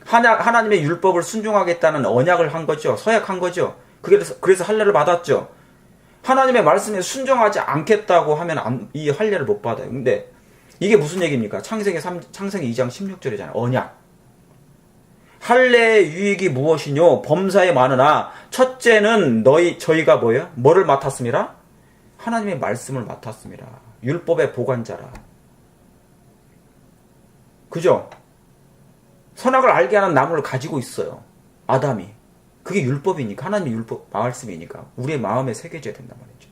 하나님의 율법을 순종하겠다는 언약을 한 거죠. 서약한 거죠. 그래서 할례를 받았죠. 하나님의 말씀에 순종하지 않겠다고 하면 이 할례를 못 받아요. 근데 이게 무슨 얘기입니까? 창세기 2장 16절이잖아요. 언약. 할례의 유익이 무엇이뇨? 범사에 많으나 첫째는 저희가 뭐예요? 뭐를 맡았습니다? 하나님의 말씀을 맡았습니다. 율법의 보관자라. 그죠? 선악을 알게 하는 나무를 가지고 있어요. 아담이. 그게 율법이니까, 하나님의 율법 말씀이니까 우리의 마음에 새겨져야 된단 말이죠.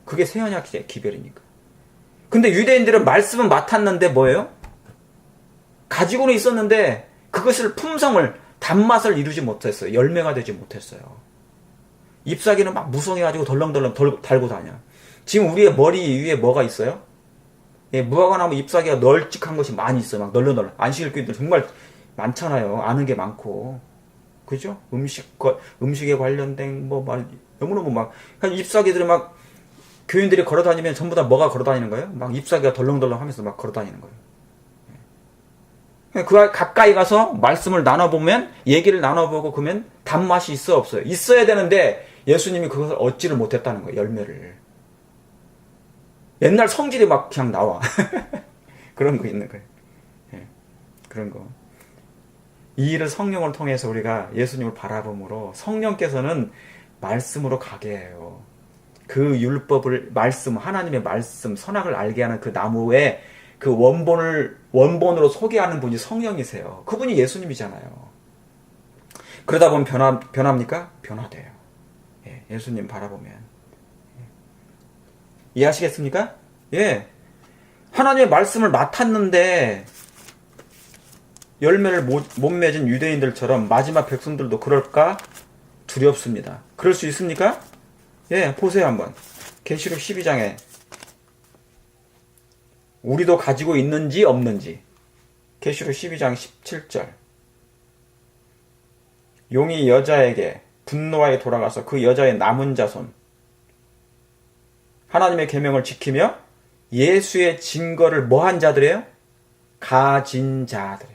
그게 새 언약 기별이니까. 근데 유대인들은 말씀은 맡았는데 뭐예요? 가지고는 있었는데 그것을 품성을, 단맛을 이루지 못했어요. 열매가 되지 못했어요. 잎사귀는 막 무성해가지고 덜렁덜렁 달고 다녀. 지금 우리의 머리 위에 뭐가 있어요? 예, 무화과나무 잎사귀가 널찍한 것이 많이 있어요. 막 널렁널렁. 안식일교인들 정말 많잖아요. 아는 게 많고. 그죠? 음식에 관련된 너무너무 막, 잎사귀들이 막, 교인들이 걸어 다니면 전부 다 뭐가 걸어 다니는 거예요? 막 잎사귀가 덜렁덜렁 하면서 막 걸어 다니는 거예요. 그 가까이 가서 말씀을 나눠보면, 얘기를 나눠보고 그러면 단맛이 있어 없어요? 있어야 되는데 예수님이 그것을 얻지를 못했다는 거예요. 열매를. 옛날 성질이 막 그냥 나와. 그런 거 있는 거예요. 예, 그런 거. 이 일을 성령을 통해서 우리가 예수님을 바라봄으로 성령께서는 말씀으로 가게 해요. 그 율법을, 말씀, 하나님의 말씀, 선악을 알게 하는 그 나무의 그 원본으로 소개하는 분이 성령이세요. 그분이 예수님이잖아요. 그러다 보면 변합니까? 변화돼요. 예, 예수님 바라보면. 예. 이해하시겠습니까? 예. 하나님의 말씀을 맡았는데 열매를 못 맺은 유대인들처럼 마지막 백성들도 그럴까? 두렵습니다. 그럴 수 있습니까? 예, 보세요 한번. 계시록 12장에 우리도 가지고 있는지 없는지. 계시록 12장 17절. 용이 여자에게 분노하여 돌아가서 그 여자의 남은 자손 하나님의 계명을 지키며 예수의 증거를 뭐한 자들이에요? 가진 자들이에요.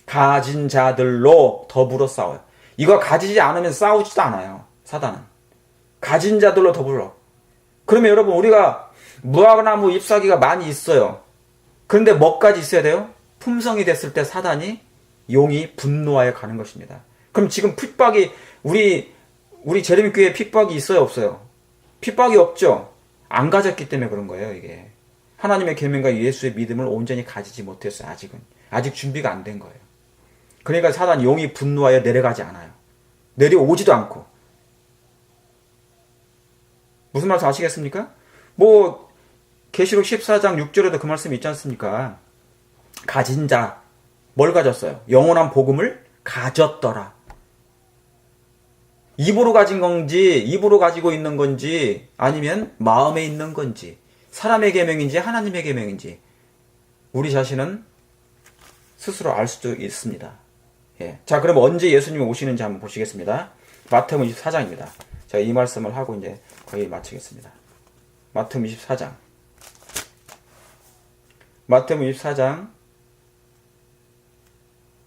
가진 자들로 더불어 싸워요. 이거 가지지 않으면 싸우지도 않아요. 사단은. 가진 자들로 더불어. 그러면 여러분 우리가 무화과나무 잎사귀가 많이 있어요. 그런데 뭐까지 있어야 돼요? 품성이 됐을 때 사단이, 용이 분노하여 가는 것입니다. 그럼 지금 핍박이 우리 제레미 교회에 핍박이 있어요 없어요? 핍박이 없죠. 안 가졌기 때문에 그런 거예요. 이게 하나님의 계명과 예수의 믿음을 온전히 가지지 못했어요. 아직 준비가 안 된 거예요. 그러니까 사단, 용이 분노하여 내려가지 않아요. 내려오지도 않고. 무슨 말씀 아시겠습니까? 계시록 14장 6절에도 그 말씀이 있지 않습니까? 가진 자, 뭘 가졌어요? 영원한 복음을 가졌더라. 입으로 가진 건지, 입으로 가지고 있는 건지, 아니면 마음에 있는 건지, 사람의 계명인지 하나님의 계명인지 우리 자신은 스스로 알 수도 있습니다. 예. 자, 그럼 언제 예수님이 오시는지 한번 보시겠습니다. 마태복음 24장입니다. 제가 이 말씀을 하고 이제 거의 마치겠습니다. 마태복음 24장. 마태복음 24장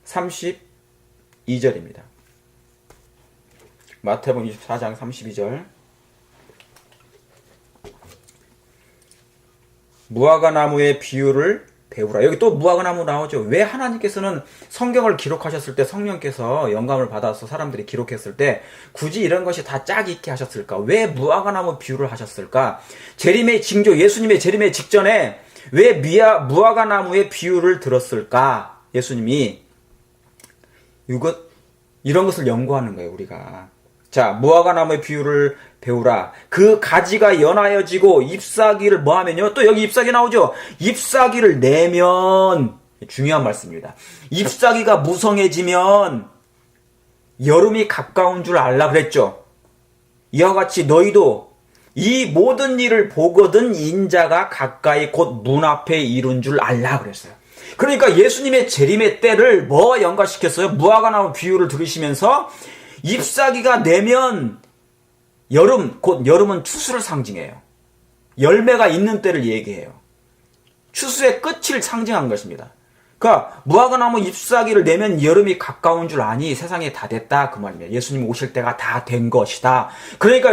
32절입니다. 마태복음 24장 32절. 무화과나무의 비유를 배우라. 여기 또 무화과나무 나오죠. 왜 하나님께서는 성경을 기록하셨을 때 성령께서 영감을 받아서 사람들이 기록했을 때 굳이 이런 것이 다 짝 있게 하셨을까? 왜 무화과나무 비유를 하셨을까? 재림의 징조, 예수님의 재림의 직전에 왜 무화과나무의 비유를 들었을까? 예수님이 이런 것을 연구하는 거예요, 우리가. 자, 무화과나무의 비유를 배우라. 그 가지가 연하여지고 잎사귀를 뭐하면요? 또 여기 잎사귀 나오죠? 잎사귀를 내면, 중요한 말씀입니다. 잎사귀가 무성해지면 여름이 가까운 줄 알라 그랬죠? 이와 같이 너희도 이 모든 일을 보거든 인자가 가까이 곧 문 앞에 이룬 줄 알라 그랬어요. 그러니까 예수님의 재림의 때를 뭐와 연관시켰어요? 무화과나무 비유를 들으시면서 잎사귀가 내면 여름, 곧 여름은 추수를 상징해요. 열매가 있는 때를 얘기해요. 추수의 끝을 상징한 것입니다. 그러니까 무화과나무 잎사귀를 내면 여름이 가까운 줄 아니 세상에 다 됐다 그 말입니다. 예수님 오실 때가 다 된 것이다. 그러니까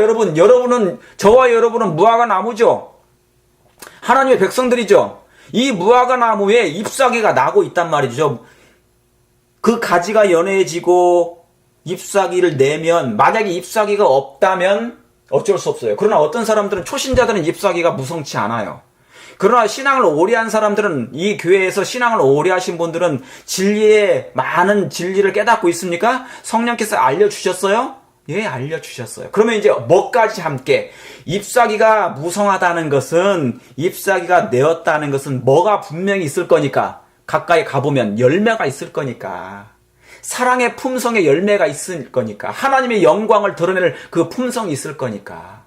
저와 여러분은 무화과나무죠. 하나님의 백성들이죠. 이 무화과나무에 잎사귀가 나고 있단 말이죠. 그 가지가 연해지고 잎사귀를 내면, 만약에 잎사귀가 없다면 어쩔 수 없어요. 그러나 어떤 사람들은, 초신자들은 잎사귀가 무성치 않아요. 그러나 신앙을 오래 한 사람들은, 이 교회에서 신앙을 오래 하신 분들은 진리에 많은 진리를 깨닫고 있습니까? 성령께서 알려주셨어요? 예, 알려주셨어요. 그러면 이제 뭐까지 함께? 잎사귀가 무성하다는 것은, 잎사귀가 내었다는 것은 뭐가 분명히 있을 거니까, 가까이 가보면 열매가 있을 거니까, 사랑의 품성의 열매가 있을 거니까, 하나님의 영광을 드러낼 그 품성이 있을 거니까,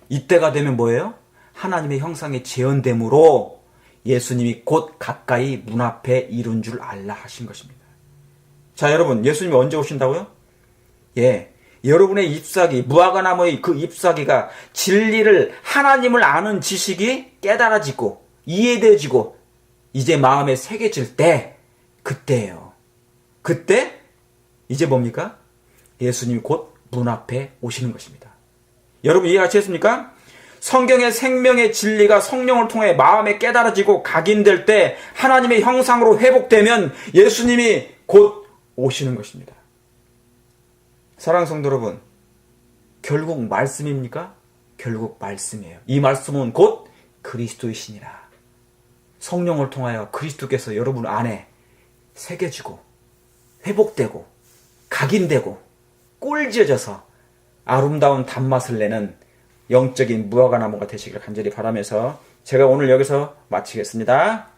이때가 되면 뭐예요? 하나님의 형상의 재현됨으로 예수님이 곧 가까이 문 앞에 이룬 줄 알라 하신 것입니다. 자, 여러분, 예수님이 언제 오신다고요? 예, 여러분의 잎사귀, 무화과나무의 그 잎사귀가 진리를, 하나님을 아는 지식이 깨달아지고 이해되어지고 이제 마음에 새겨질 때, 그때예요. 그때 이제 뭡니까? 예수님이 곧 문 앞에 오시는 것입니다. 여러분 이해가 되셨습니까? 성경의 생명의 진리가 성령을 통해 마음에 깨달아지고 각인될 때, 하나님의 형상으로 회복되면 예수님이 곧 오시는 것입니다. 사랑하는 성도 여러분, 결국 말씀입니까? 결국 말씀이에요. 이 말씀은 곧 그리스도이시니라. 성령을 통하여 그리스도께서 여러분 안에 새겨지고 회복되고 각인되고 꼴지어져서 아름다운 단맛을 내는 영적인 무화과나무가 되시기를 간절히 바라면서 제가 오늘 여기서 마치겠습니다.